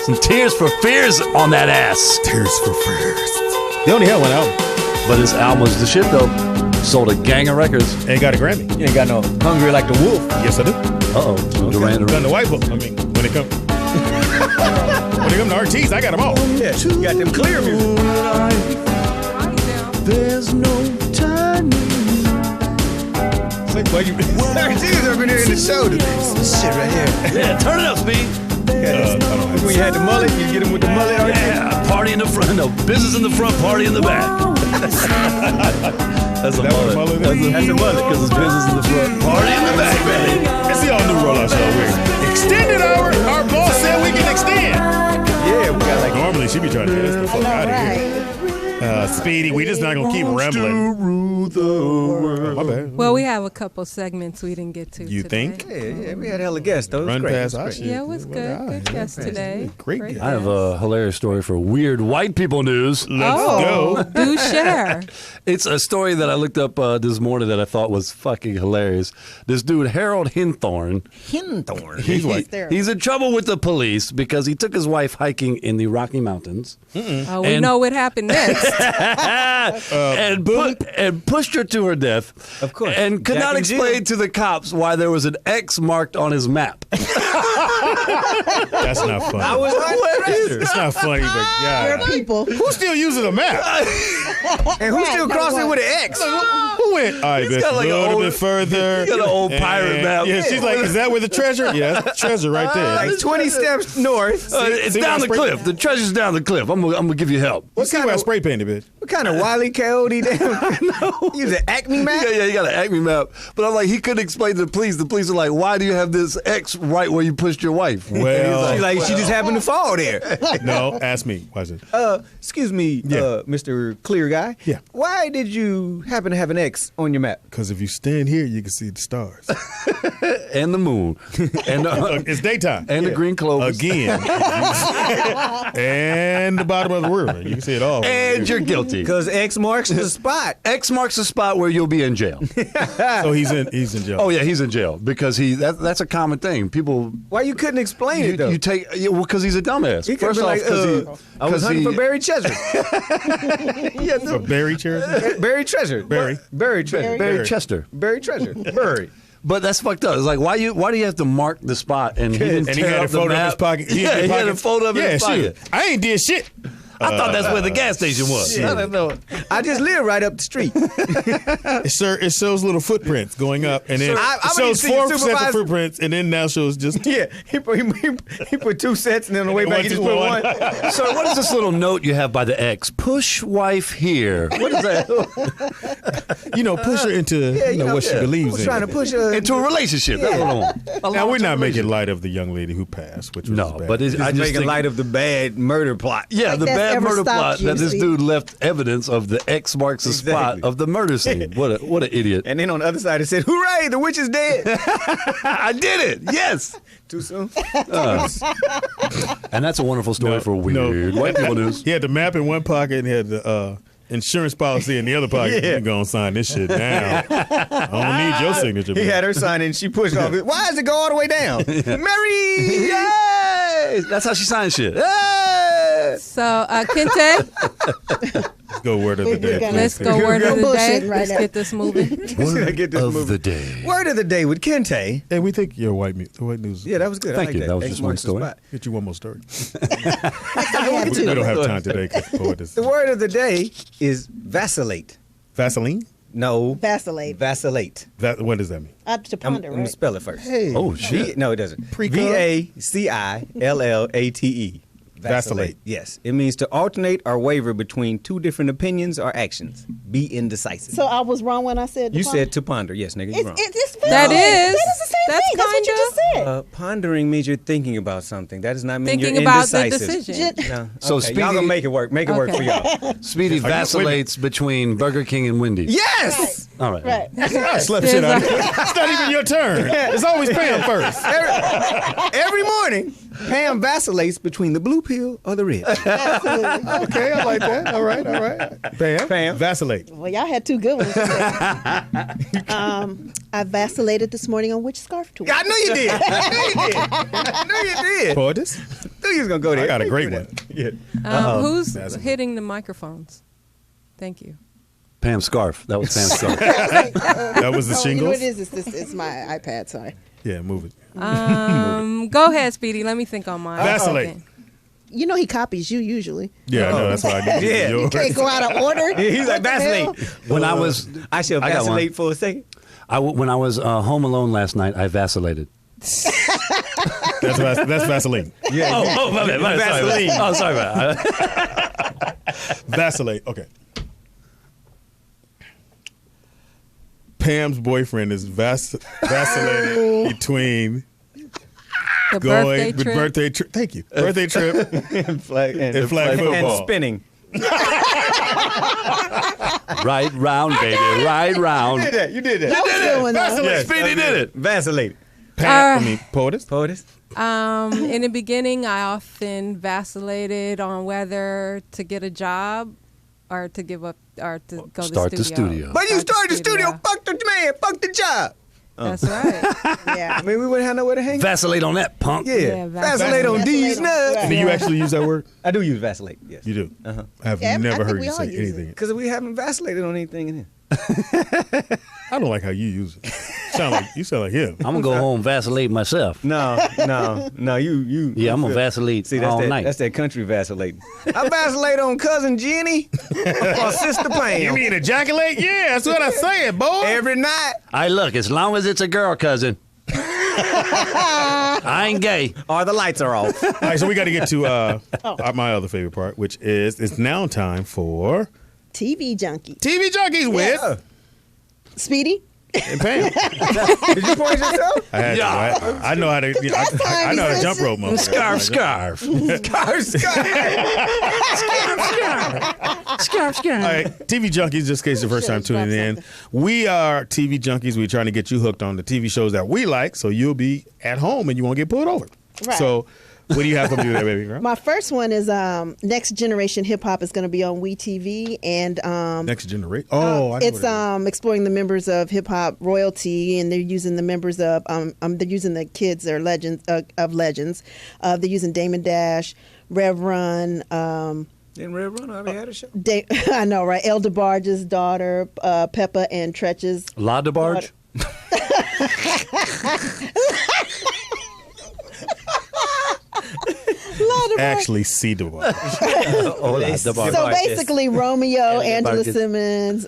Some Tears for Fears on that ass. Tears for Fears. They only had one album. But this album was the shit, though. Sold a gang of records. Ain't got a Grammy. You ain't got no hungry like the wolf. Yes, I do. Uh-oh. Duran Done the Duran. white book. I mean, when it come to RTs, I got them all. Yeah, you got them clear music. Body down. There's no turning. It's like, why you? RT's up in here in the shoulder. This shit right here. Yeah, turn it up, Speed. When you had the mullet, you get him with the mullet. RT. Yeah, party in the front. No, business in the front, party in the back. That's a what mullet. mullet is? That's a mullet because it's business in the front, party in the back, baby. It's the all new rollout show. We're extended hour. Our boss said we can extend. Yeah, we got like. Normally she be trying to get us the fuck out of here. Speedy, we just not gonna keep rambling. My bad. Well, we have a couple segments we didn't get to You today. think? Yeah, we had hella guests though. It was Run great. past It our was shit. great. Yeah, it was good. Good guest today. Great guest. I have a hilarious story for weird white people news. Let's Oh, go. do share. It's a story that I looked up this morning that I thought was fucking hilarious. This dude, Harold Hinthorn, He's like, he's in trouble with the police because he took his wife hiking in the Rocky Mountains Oh, we And- know what happened next. and pushed her to her death. Of course. And could Jack not and Jill. explain to the cops why there was an X marked on his map. that's not funny. I was It's not funny, but There God. are people. Who's still using a map? And who's still Right, crossing no, with an X? Who went? All right, He's bitch, got like a an little old- bit further. he's got an old pirate map. Yeah, she's like, is that where the treasure? Yeah, that's the treasure right there. Like 20 steps north. It's see down what the I spray- cliff. The treasure's down the cliff. I'm gonna give you help. Let's see where I spray painted, bitch. What kind of Wile E. Coyote damn? Use an Acme map? Yeah, you got an Acme map. But I'm like, he couldn't explain to the police. The police are like, why do you have this X right where you pushed your wife? Well, She's like, she just happened to fall there. no, ask me. Watch it. Excuse me, Yeah. Mr. Clear Guy. Yeah. Why did you happen to have an X on your map? Because if you stand here, you can see the stars. And the moon. And Look, it's daytime. and the green clovers. Again. And the bottom of the river. You can see it all. And you're guilty. Because X marks the spot. X marks the spot where you'll be in jail. So he's in jail. Oh yeah, he's in jail because that's a common thing. People Why you couldn't explain it though? you take because he's a dumbass. He could've First been off, like, I was hunting for buried treasure. For Barry Chairs? Buried treasure. Barry. Buried treasure. Barry Chester. Buried treasure. Buried. But that's fucked up. It's like why do you have to mark the spot and he didn't And he tear had up a the photo in map? his pocket. Yeah, he had a photo of it in his pocket. Shoot. I ain't did shit. I thought that's where the gas station was. I don't know. I just live right up the street. It shows little footprints going up, and then I it shows see your 4 sets of supervisor- footprints, and then now shows just Yeah, he put 2 sets and then on the way back he just put one. So what is this little note you have by the X? Push wife here. What is that? push her into what she I believes was in. trying to push her. Into a relationship. That's what I want. A Now we're not long-term making light of the young lady who passed, which was No, bad. but I just just making think, light of the bad murder plot. yeah, Like the that's bad ever murder stopped plot you, that this Steve. dude left evidence of the X marks the spot Exactly. of the murder scene. What an idiot! And then on the other side it said, "Hooray, the witch is dead." I did it. Yes, Too soon. and that's a wonderful story for weird white people news. He had the map in one pocket and he had the insurance policy in the other pocket. You gonna sign this shit now. I don't need your signature. He man. had her sign and she pushed off. Why does it go all the way down? Mary! Yay! That's how she signs shit. Hey! So, Kente, Let's go word of the day. Let's let's please. go word of the Bullshitting day. right Let's now. get this moving. Get this of moving. the day. Word of the day with Kente. Hey, we think you're white news. Yeah, that was good. I Thank like you. That, That was X just one marks the story. spot. Get you one more story. I We don't have time today because poet is The word of the day is vacillate. Vaseline. No. Vacillate. Vacillate. What does that mean? Up to I'm ponder, going to right? spell it first. Hey. Oh, shit. No, it doesn't. Pre-cum? Vacillate. Vacillate. Yes. It means to alternate or waver between two different opinions or actions. Be indecisive. So I was wrong when I said You to said to ponder. Yes, nigga, you're It's, wrong. it's That is. That is the same That's thing. That's what you kinda- just said. Pondering means you're thinking about something. That does not mean Thinking you're about the indecisive. decision. No. So Okay, y'all gonna Speedy- make it work. Make it work for Okay. y'all. Speedy vacillates between Burger King and Wendy's. Yes! All right. Right. I slept shit out. It's not even your turn. It's always Pam first. Every morning, Pam vacillates between the blue pill or the red. Okay, I like that. All right. Pam. Vacillate. Well, y'all had two good ones. today. I vacillated this morning on which scarf to wear. I knew you did. I knew you did. Poetess. Knew you was gonna go there. I got a great one. Yeah. Who's That's- hitting the microphones? Thank you. Pam's scarf. That was Pam's scarf. That was the Oh, you know shingles. what it is? It's my iPad. Sorry. Yeah, move it. Go ahead, Speedy. Let me think on mine. Vacillate. Okay. You know he copies you usually. Yeah, I know. That's why I need Yeah. yours. Can't go out of order. Yeah, he's like, What the hell? vacillate. When I was, I shall I got one. vacillate for a second. when I was home alone last night, I vacillated. That's Vaseline. Yeah. Oh, my bad. Vaseline. Oh, sorry about that. Vacillate. Okay. Pam's boyfriend is vacillated between The going birthday with trip. birthday trip. Thank you. Birthday trip. and flag flag football. and spinning. Right round, baby. Right round. You did that. You did that. That was a good one, though. Vacillate. Yes, Speedy did it. Vacillate. Pam. I mean, poetess. POTUS. In the beginning, I often vacillated on whether to get a job or to give up or to go Start to the the studio. studio. But you started the studio. Fuck the man. Fuck the job. That's right. Yeah. I mean, we wouldn't have nowhere to hang. Vacillate on that, punk. Yeah. Yeah, Vacillate on these nuts. Do you actually use that word? I do use vacillate. Yes. You do. Uh-huh. I've Yeah, I never think heard we you all say use anything. Because we haven't vacillated on anything in here. I don't like how you use it. You sound like him. I'm gonna go home vacillate myself. No. You. Yeah, I'm gonna vacillate See, that's all that. night. That's that country vacillating. I vacillate on cousin Jenny or sister Pam. You mean ejaculate? Yeah, that's what I said, boy. Every night Hey, look, as long as it's a girl, cousin. I ain't gay. or the lights are off. All right, so we got to get to my other favorite part, which is it's now time for TV junkie. TV Junkies with Speedy. and Pam. Did you point yourself? I had to. I know how to. I know how to jump rope, motherfucker. Scarf. All right, TV Junkies, just in case the first time tuning in. We are TV Junkies. We're trying to get you hooked on the TV shows that we like, so you'll be at home and you won't get pulled over. Right. So, what do you have for me there, baby girl? My first one is Next Generation Hip Hop is going to be on WeTV, and Next Generation. Oh, I know it's what it is. exploring the members of hip hop royalty, and they're using the members of they're using the kids, they're legends of legends. They're using Damon Dash, Rev Run. Didn't Red Run already had a show? I know, right? El DeBarge's daughter, Peppa, and Tretch's. La DeBarge. Actually, see the one. Oh, La DeBarge. So basically, Romeo, Angela DeBarge. Simmons,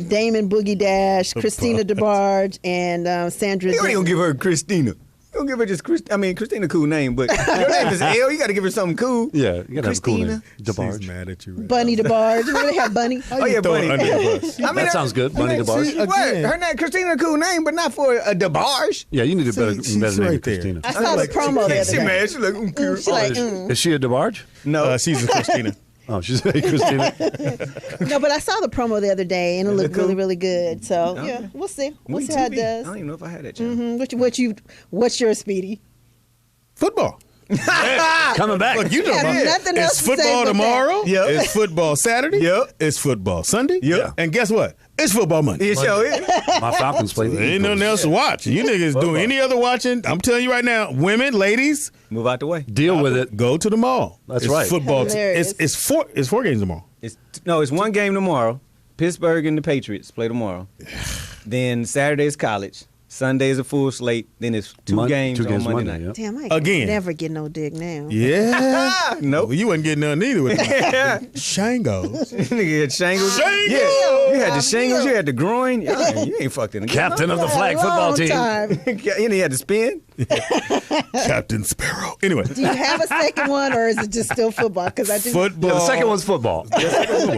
Damon Boogie Dash, Christina DeBarge, and Sandra. You ain't Denton. gonna give her Christina. You don't give her just Christina, cool name, but your name is L. You got to give her something cool. Yeah, you gotta have a cool name. She's DeBarge. mad at you. Right Bunny DeBarge. Remember they have Bunny? Oh yeah, Throw it Bunny. under the bus. That sounds good. Bunny DeBarge. What? Her name Christina, cool name, but not for a DeBarge. Yeah, you need a better, she's better name right than there. Christina. I saw the promo the other She day. mad. She like, She like, Is she a DeBarge? no. She's a Christina. Oh, she's a Christina. No, but I saw the promo the other day, and it looked really, really good. So yeah, we'll see. We'll see how it I does. don't even know if I had that channel. What's your Speedy? Football. Coming back. Look, you know, Have nothing else it's to say football but tomorrow. Yep. It's football Saturday. Yep. It's football Sunday. Yep. And guess what? It's football Monday. It sure is. My Falcons play the Ain't nothing else to watch. You niggas doing any other watching? I'm telling you right now, women, ladies, Move out the way. Deal with it. go to the mall. That's it's right. Football. Hilarious. It's four games tomorrow. It's one game tomorrow. Pittsburgh and the Patriots play tomorrow. Then Saturday is college. Sunday is a full slate. Then it's two games on Monday night. Yep. Damn, I Again. never get no dick now. Yeah. Nope. Well, you wasn't getting none either with Shangos. Nigga had shingles. Shingles! Yeah. You had the I'm shingles. healed. You had the groin. You ain't fucked in the Captain of the flag Long football team. time. And he had the spin. Captain Sparrow. Anyway, Do you have a second one, or is it just still football? Because I do. football. Yeah, the second one's football.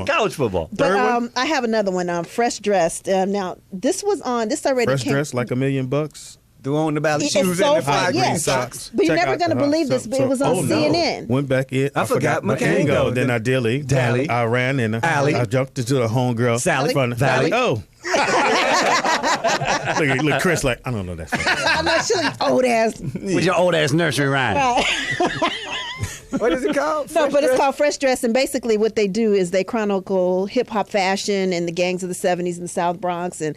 College football. But Third one? I have another one. Fresh Dressed. Now this was on. This already Fresh came. dress like $1 million. The one with the ballot It's shoes so and the fly funny, green yes. socks. But you're Check never out going to the- believe this, but it was on no. CNN. Went back in. I forgot Macango. Then I dilly. Dally. I ran in. Alley. I jumped into the homegirl. Sally. Valley. Valley. Oh. look, Chris like, I don't know that. I'm not sure. Old ass. With your old ass nursery rhyme. What is it called? No, but it's called Fresh Dress, and basically what they do is they chronicle hip hop fashion and the gangs of the '70s in the South Bronx, and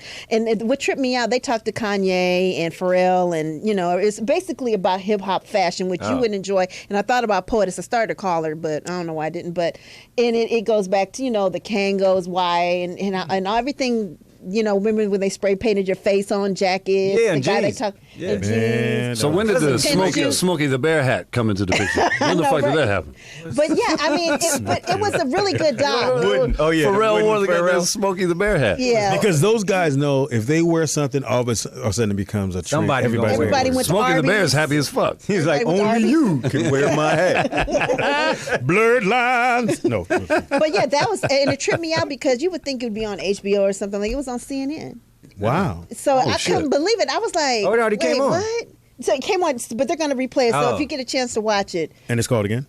what tripped me out, they talked to Kanye and Pharrell, and it's basically about hip hop fashion, which you would enjoy. And I thought about Poetess. I started to call her, but I don't know why I didn't. But it goes back to the Kangos, why and everything. Remember when they spray painted your face on jackets? Yeah, the and guy they jeans. talk. Yeah. and jeans. Man, So when did the Listen, Smokey the Bear hat come into the picture? When the know, fuck did right? that happen? But yeah, I mean, it was a really good doc. Oh yeah, Pharrell wore the Pharrell. goddamn Smokey the Bear hat. Yeah, because those guys know if they wear something, all of a sudden it becomes a trend. Somebody's gonna wear it. everybody went Smokey to the Bear's Arby's. happy as fuck. He's like, Everybody with only you can wear my hat. Blurred lines. No. But yeah, that was, and it tripped me out because you would think it would be on HBO or something. Like it was on CNN. Wow. So I shit. couldn't believe it. I was like, Oh, it already wait, came on. what? So it came on, but they're going to replay it. So Oh. if you get a chance to watch it, And it's called again?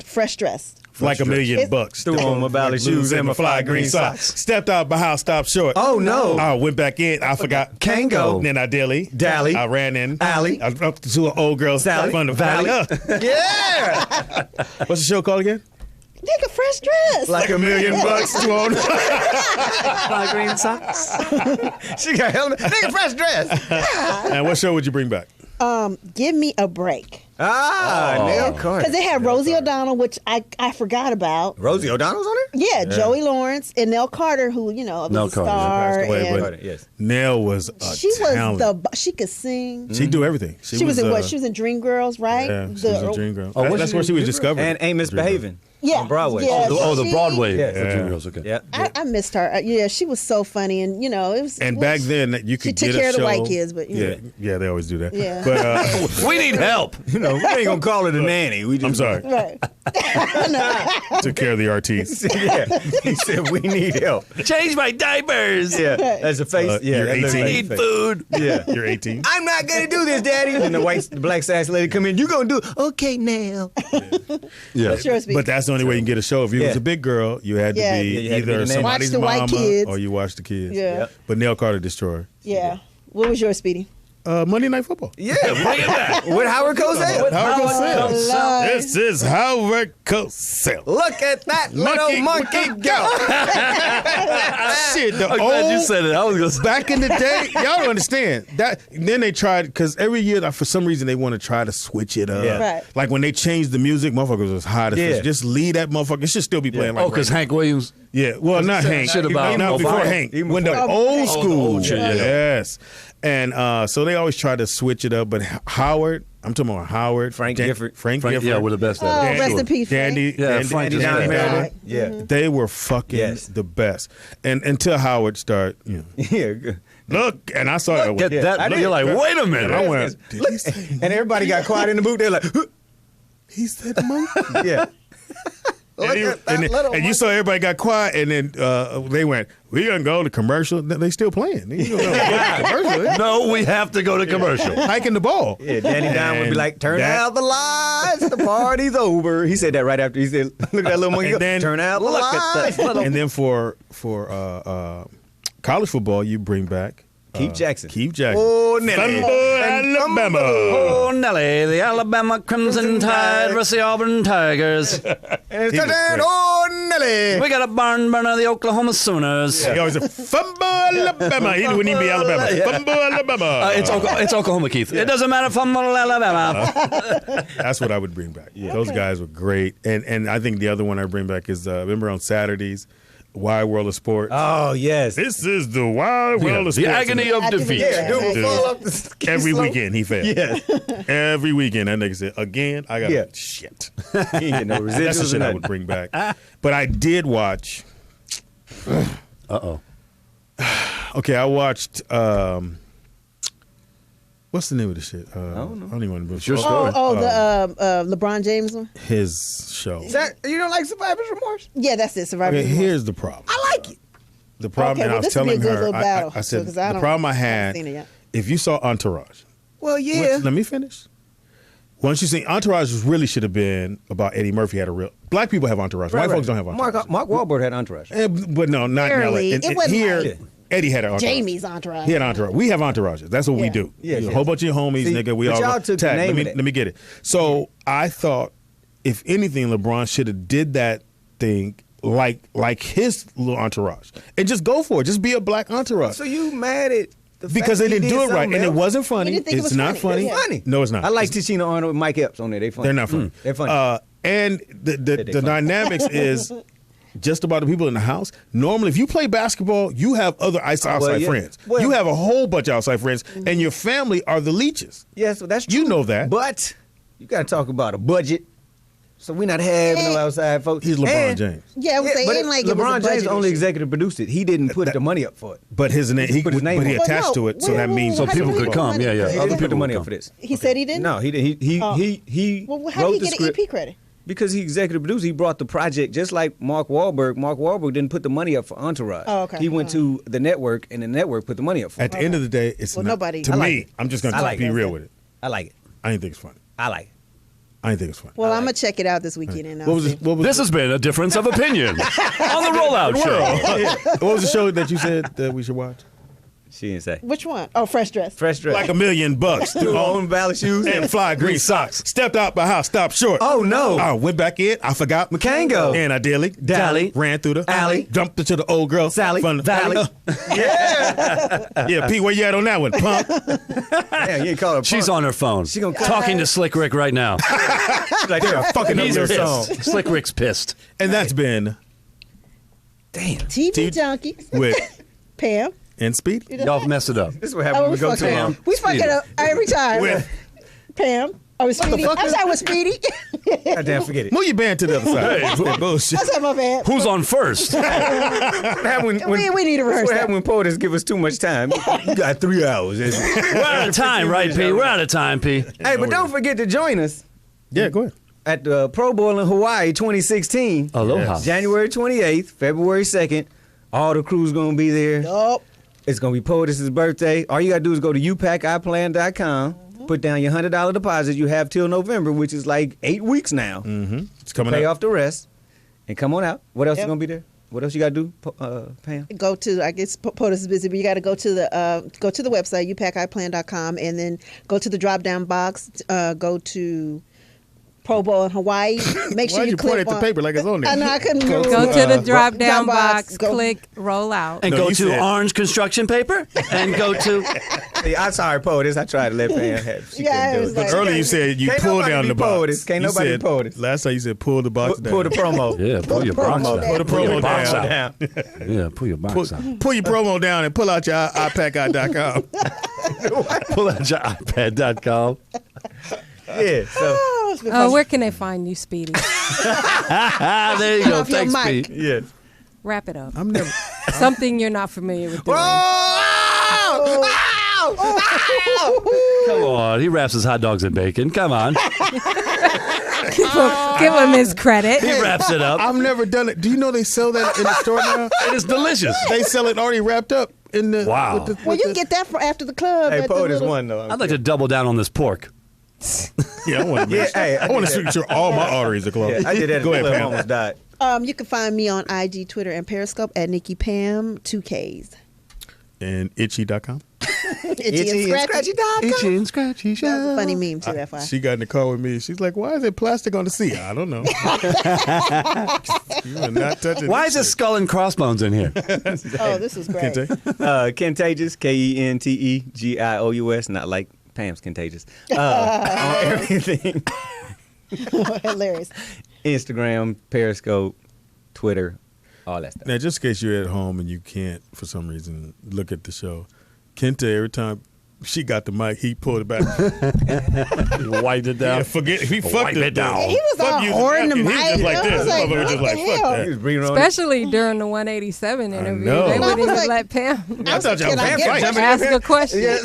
Fresh Dressed. Like $1 million. It's- Threw on my ballet shoes and my fly green socks. Stepped out behind, stopped short. Oh, no. I went back in. I forgot. Kango. Then I dilly. Dally. I ran in. Alley. I up to an old girl. Sally. From the Valley. Yeah. What's the show called again? Nigga, Fresh Dressed. Like $1 million. Two on. Fly green socks. She got hell. Nigga, fresh dress. And what show would you bring back? Give me a break. Nell Carter. Because they had Rosie O'Donnell, which I forgot about. Rosie O'Donnell's on there. Yeah, Joey Lawrence and Nell Carter, who was Nell a Carter, star. passed away, and but- Yes. Nell was a she talent. she could sing. She do everything. She was in what? She was in Dreamgirls, right? Yeah, she was a dream girl. Oh, was That's she where she in was Dreamgirls? discovered. And Ain't Misbehaving. Yeah, On Broadway. yeah. The she- Broadway. Yeah. for Dream Girls, okay. Yeah. I missed her. Yeah, she was so funny, and it was. And back then, you could she get took care a of the show. white kids, but Yeah, they always do that. Yeah. But We need help. We ain't gonna call her the nanny. We just, I'm sorry. right. Took care of the artists. Yeah. He said we need help. Change my diapers. Yeah. That's a face. You're that looks 18. like a Need face. food. Yeah. You're 18. I'm not gonna do this, Daddy. And the black sass lady come in. You gonna do it? Okay, now. Yeah. Sure, But that's the only way you can get a show. If you was Yeah. a big girl, you had to Yeah. be Yeah, you had to be either the nanny. somebody's Watch the white mama kids. or you watch the kids. Yeah. Yep. But Nell Carter destroyer. Yeah. What was yours, Speedy? Monday Night Football. Yeah, bring it back. With Howard Cosell. Howard Cosell. Lord. This is Howard Cosell. Look at that little monkey go. Shit, the I'm glad you old said it. I was gonna say. back in the day, y'all don't understand that. Then they tried because every year, for some reason, they want to try to switch it up. Yeah. Right. Like when they changed the music, motherfuckers was hot as Yeah. fish. Just leave that motherfucker. It should still be playing. Oh, Like because right Hank Williams. now. Yeah, well, not Hank. shit about not before Obama. Hank. Even When the before. old school. old shit, yeah. Yes, and so they always try to switch it up. But Howard, I'm talking about Howard, Frank Gifford. Frank Gifford, Yeah, we're the best Oh, at it. rest in peace, Frank. Dandy, Yeah, Dandy, Frank Dandy just Danny died. Mello. Right. Yeah. They were fucking Yes. the best, and until Howard started, Yeah. Good. look, and I saw that. Get Yeah, that. I did. You're like, wait a And I minute. went, did he say? And everybody got quiet in the booth. They're like, He said monkey. yeah. And, he- at that and, little and you saw everybody got quiet, and then they went, "We gonna go to commercial." They still playing. They gonna go to commercial. No, we have to go to commercial. Hiking the ball. Yeah, Danny Down would be And like, turn that- out the lights, the party's over. He said that right after he said, look at that little monkey. And Go, then- turn out the Look at lights. that little. And then for college football, you bring back Keith Jackson. Keith Jackson. Oh, Nelly. Alabama. Oh, Nelly, the Alabama Crimson Tide versus the Auburn Tigers. And it's He was touchdown. great. Oh, Nelly. We got a barn burner, the Oklahoma Sooners. He always said, Fumble Alabama. He wouldn't even be Alabama. Fumble Alabama. It's Oklahoma, Keith. It doesn't matter if I'm Alabama. That's what I would bring back. Those guys were great. And I think the other one I bring back is, remember on Saturdays, Wide World of Sports? Oh, yes. This is the Wild World of The Sports. agony of defeat. Yeah, dude would Dude. fall off the ski Every slope. weekend he failed. Yeah. Every weekend that nigga said, again, I got Yeah. shit. He ain't getting no That's the residuals or shit I nothing. would bring back. But I did watch. Uh-oh. Okay, I watched. What's the name of the shit? I don't even want to. It's your story. The LeBron James one. His show. You don't like Survivor's Remorse? Yeah, that's it. Survivor. Okay, here's the problem. I like it. The problem, Okay, and well, I was this would be a telling good her, little battle, I said, because I the don't- problem I haven't had, seen it yet. if you saw Entourage, Well, yeah. let me finish. Once you see Entourage, really should have been about Eddie Murphy had a real. Black people have Entourage. White folks don't have Entourage. Mark Wahlberg had Entourage. But no, not Barely. in LA. It wasn't Here, like Eddie had an entourage. Jamie's entourage. He had entourage. We have entourages. That's what we Yeah. do. Yes, A yes. whole bunch of homies, See, nigga. We but all y'all go, took the tag. name Let of me, it. let me get it. So I thought, if anything, LeBron should have did that thing like his little entourage and just go for it. Just be a black entourage. So you mad at the fact Because they he didn't did do it right, something and it else? wasn't funny. You didn't think it It's was not funny. funny. Yeah. Funny. No, it's not. I like Tichina Arnold and Mike Epps on there. They funny. They're not funny. They're funny. And the dynamics is just about the people in the house. Normally, if you play basketball, you have other outside yeah. friends. Well- you have a whole bunch of outside friends, and your family are the leeches. Yes, well, that's true. You know that. But you got to talk about a budget. So we're not having no outside folks. He's LeBron And- James. Yeah, I would say but it ain't like it was a LeBron James budget only issue. executive produced it. He didn't put the money up for it. But his name, He put his name but he on it. attached Well, to no, it, so that wait, means wait, So people how did could he come. get Yeah, yeah. money? He Other didn't put the people money would up for come. this. He said he didn't. No, he didn't. He Well, how wrote did the he get script an EP credit? because he executive produced. He brought the project just like Mark Wahlberg. Mark Wahlberg didn't put the money up for Entourage. Oh, okay. He went to the network, and the network put the money up for at it. the end of the day, it's Well, not. nobody- To I like me, it. I'm just going I like to be it. real with it. I like it. I didn't think it's funny. I like it. I didn't think it's funny. Well, I'm gonna check it out this weekend. And What was I'll it? see. What was This has been a difference of opinion on the Rollout Show. what was the show that you said that we should watch? She didn't say. Which one? Oh, Fresh Dress. Fresh dress. Like $1 million. Two own ballot shoes And fly green socks. Stepped out my house, stopped short. Oh, no. I went back in. I forgot McCango. And I Dally. ran through the Alley. jumped into the old girl. Sally. From the Valley. Yeah, Pete, where you at on that one, punk? Damn, you ain't call her. She's on her phone. She gonna- talking to Slick Rick right now. like they're fucking up He's your pissed. song. Slick Rick's pissed. And that's been Damn. TV Junkies. with Pam. and Speed. Y'all messed it up. This is what happens when Oh, we go fuck too it long. up. We fuck it up every time. With Pam. Oh, it's Speedy. fuck I'm is- sorry, with Speedy. Goddamn, forget it. move your band to the other side. That's that bullshit. That's not my bad. Who's on first? What happened when, We need to rehearse What that. happened when POTUS give us too much time? You got 3 hours. We're out of time, right, P? We're out of time, P. Hey, but don't forget to join us Yeah, go ahead. at the Pro Bowl in Hawaii 2016. Aloha. January 28th, February 2nd. All the crew's going to be there. Oh, It's going to be POTUS' birthday. All you got to do is go to upaciplan.com, put down your $100 deposit. You have till November, which is like 8 weeks now. It's coming Pay up. off the rest and come on out. What else Yep. is going to be there? What else you got to do, Pam? go to, I guess POTUS is busy, but you got to go to the website, upaciplan.com, and then go to the drop down box, go to Pro Bowl in Hawaii. Make sure Why'd you you click point at the on- paper like it's on there? I know, I couldn't remember. Go to the drop down down box, box, go- click roll out. And No, go you to said- orange construction paper and go to. Hey, I'm sorry, POTUS. I tried to let Pam have. She Yeah, couldn't it do was it. like- Earlier you said you Can't pull nobody down be the box. POTUS. Can't You nobody said- be POTUS. Last time you said pull the box down. Pull the promo. Yeah, pull your box promo out. down. Pull the promo box down. out. Yeah, pull your box out. Pull your promo down and pull out your iPack.com. Pull out your iPad.com. Yeah. So Oh, it's been Oh, fun. where can they find you, Speedy? Ah, there you go. off your Thanks, mic. Pete. yeah. Wrap it up. I'm never. Something you're not familiar with doing. Come on. He wraps his hot dogs in bacon. Come on. Give him his credit. He wraps it up. I've never done it. Do you know they sell that in the store now? It is delicious. They sell it already wrapped up in the. Wow. with the- Well, with you can the- get that for after the club. Hey, at the POTUS little- won though. I'd like to double down on this pork. Yeah, I want to. Yeah, hey, I want to make sure all my arteries are closed. Yeah, I did that. Go ahead, Pam. Pam. Almost died. You can find me on IG, Twitter, and Periscope at Nikki Pam 2Ks. And itchy.com. Itchy and scratchy. Itchy and scratchy show. That was a funny meme too. FYI. She got in the car with me. She's like, "Why is it plastic on the seat?" I don't know. You are not touching. Why is this skull and crossbones in here? Oh, this is great. Kente? Contagious, Kentegious, not like Pam's contagious. On everything. Hilarious. Instagram, Periscope, Twitter, all that stuff. Now, just in case you're at home and you can't, for some reason, look at the show, Kente, every time she got the mic, he pulled it back. He wiped it down. Yeah, forget he fucked it down. He was all hoarding the He mic. was just like I this. was like, Motherfucker was just what like, the fuck hell? that. He was breathing on it. Especially during the 187 interview. know. They I wouldn't was even like- let Pam I thought y'all Can I was get fight. ask a question. Yeah,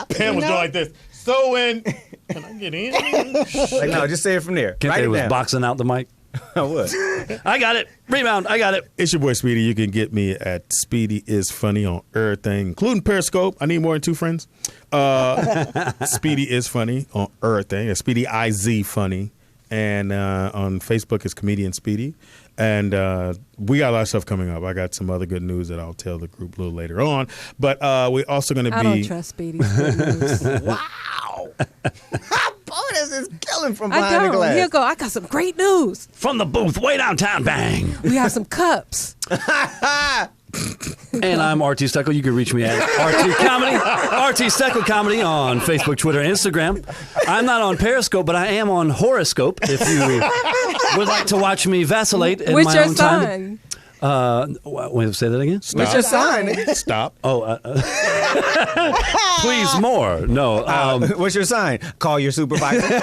Pam was going like this. So when can I get in? like, no, just say it from there. Kente Write it was down. boxing out the mic. What? I got it. Rebound. I got it. It's your boy Speedy. You can get me at Speedy is Funny on everything, including Periscope. I need more than 2 friends. Speedy is Funny on everything. It's Speedy IZ Funny. And on Facebook it's Comedian Speedy. And we got a lot of stuff coming up. I got some other good news that I'll tell the group a little later on. But we're also going to be. I don't trust Speedy's good news. Wow. Bonus is killing from I behind the don't. glass. He'll go, I got some great news. From the booth way downtown. Bang. We have some cups. And I'm RT Steckel. You can reach me at RT Comedy, RT Steckel Comedy on Facebook, Twitter, Instagram. I'm not on Periscope, but I am on Horoscope. If you would like to watch me vacillate in What's my your own time. sign? Wait, say that again? What's your sign? Stop. Oh, please more. No. What's your sign? Call your supervisor.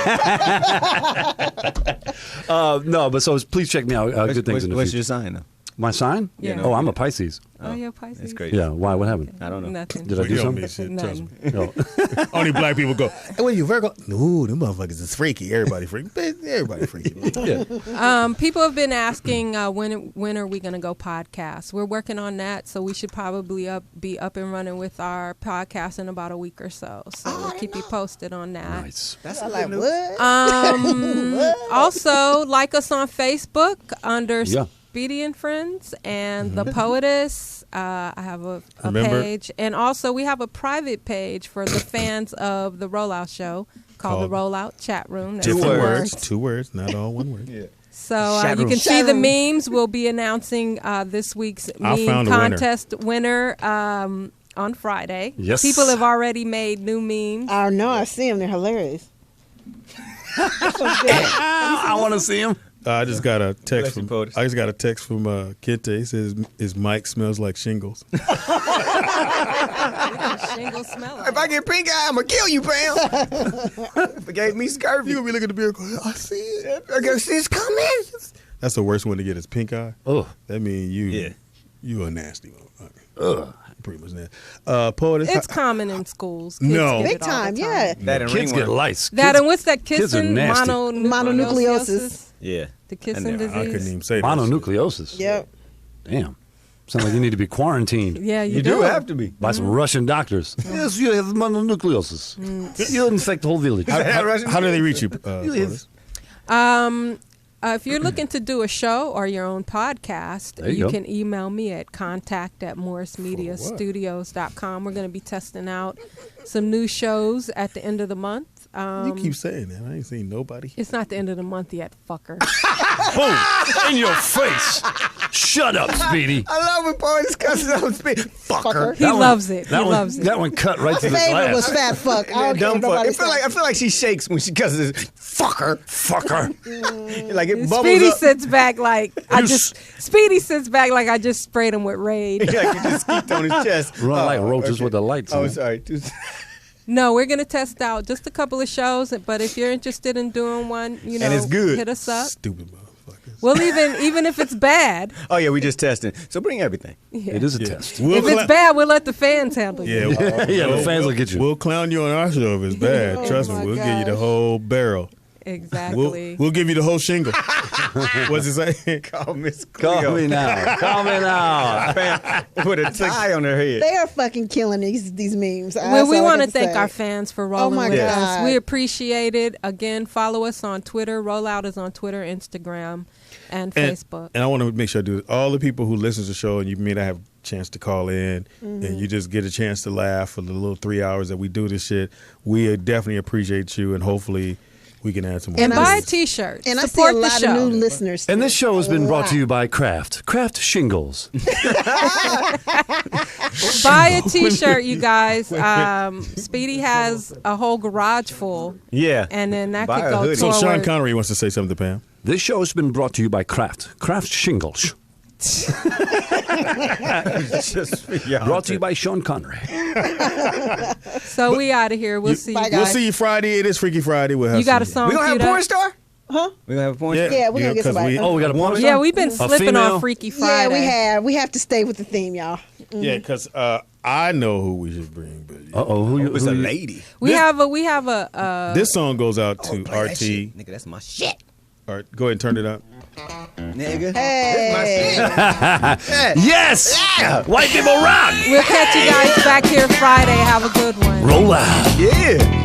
No, but so please check me out. Good things in the What's future. your sign, though? My sign? Yeah. Oh, I'm a Pisces. Oh, you're Pisces. That's crazy. Yeah. Why? What happened? I don't know. Nothing. Did I do You don't something? need shit, trust me. No. Only black people go, hey, what are you, Virgo? No, them motherfuckers is freaky. Everybody freaky. Everybody freaky. Yeah. People have been asking when are we going to go podcast. We're working on that, so we should probably be up and running with our podcast in about a week or so. So we'll keep you posted on that. Nice. That's I like news. what? Also, like us on Facebook under Yeah. Speedy and Friends and The Poetess. I have a Remember- page. And also, we have a private page for the fans of The Rollout Show called The Rollout Chat Room. That's 2 two words. 2 words, not all one word. Yeah. So Chat you room. can see the Chat room. memes. We'll be announcing this week's I meme found a winner. contest winner on Friday. Yes. People have already made new memes. I know. I see them. They're hilarious. I want to see him. I just got a text Bless you, from POTUS. Kente. He says his mic smells like shingles. Shingle smell. If I get pink eye, I'm going to kill you, Pam. If it gave me scurvy. You gonna be looking at the beer going, I see it. I guess it's coming. That's the worst one to get is pink eye. Oh. That means you Yeah. you a nasty motherfucker. Pretty much nasty. Poet, It's common in schools. Kids No. get Big it all the time, yeah. That and Kids get ringworm. lice. That and what's that kids are kissing? nasty. Mononucleosis. Yeah. The kissing I disease. I couldn't even say that. Mononucleosis. Yep. Damn. Sounds like you need to be quarantined Yeah, You do have to be. by some Russian doctors. Yes, you have mononucleosis. You infect the whole village. How do they reach you? Poet? If you're looking to do a show or your own podcast, There you you go. can email me at contact@morrismediastudios.com. We're going to be testing out some new shows at the end of the month. You keep saying that. I ain't seen nobody. It's not the end of the month yet, fucker. Boom! In your face. Shut up, Speedy. I love when poets cussing out speed. Fucker. He loves it. He loves it. That one cut right to the Favorite was glass. fat fuck. I don't care Dumb what fuck. nobody I feel like she shakes when she cusses. Fucker. Fucker. Like it bubbles Speedy up. sits back like Speedy sits back like I just sprayed him with Raid. Like you just skeeved on his chest. Run like roaches okay. with the lights Oh, on. sorry. No, we're gonna test out just a couple of shows, but if you're interested in doing one, you know, And it's good. hit us up. Stupid motherfuckers. Well, even if it's bad, Oh, yeah, we just testing. So bring everything. It is a test. We'll if it's bad, we'll let the fans handle it. yeah, Yeah, the fans will get you. We'll clown you on our show if it's bad. Oh Trust me, my we'll give you the gosh. whole barrel. Exactly. We'll give you the whole shingle. What's it say? Call Miss Cleo. Call me now. Call me now. With a tie on her head. They are fucking killing these memes. Well, we want to to thank our fans for rolling my with God. us. We appreciate it. Again, follow us on Twitter. Rollout is on Twitter, Instagram, and Facebook. And I want to make sure I do all the people who listen to the show and you may not have a chance to call in and you just get a chance to laugh for the little 3 hours that we do this shit. We definitely appreciate you, and hopefully we can add some more. And buy a things. T-shirt. And Support I see a the lot show. of new listeners. And this show has been brought to Wow. you by Kraft Shingles. Buy a T-shirt, you guys. Speedy has a whole garage full. Yeah. And then that Buy could a go hoodie. So toward. Sean Connery wants to say something to Pam. This show has been brought to you by Kraft Shingles. Just for y'all. Brought to you by Sean Connery. So we out of here. We'll see you. Bye, We'll guys. see you Friday. It is Freaky Friday. We'll have You got a some- song We gonna have queued a porn up? star? Huh? We gonna have a porn star? Yeah, we're gonna get 'cause somebody. Oh, we got a porn Yeah, star? we've been A slipping female? on Freaky Friday. Yeah, we have to stay with the theme, y'all. Yeah, because I know who we should bring. But Uh-oh. Who you? It's who a you- lady. We have a this song goes out to Play that RT. shit. Nigga, that's my shit. All right, go ahead and turn it up. Nigga. Hey. That's my shit. Yes! Yeah. White people rock! We'll catch you guys back here Friday. Have a good one. Roll out. Yeah.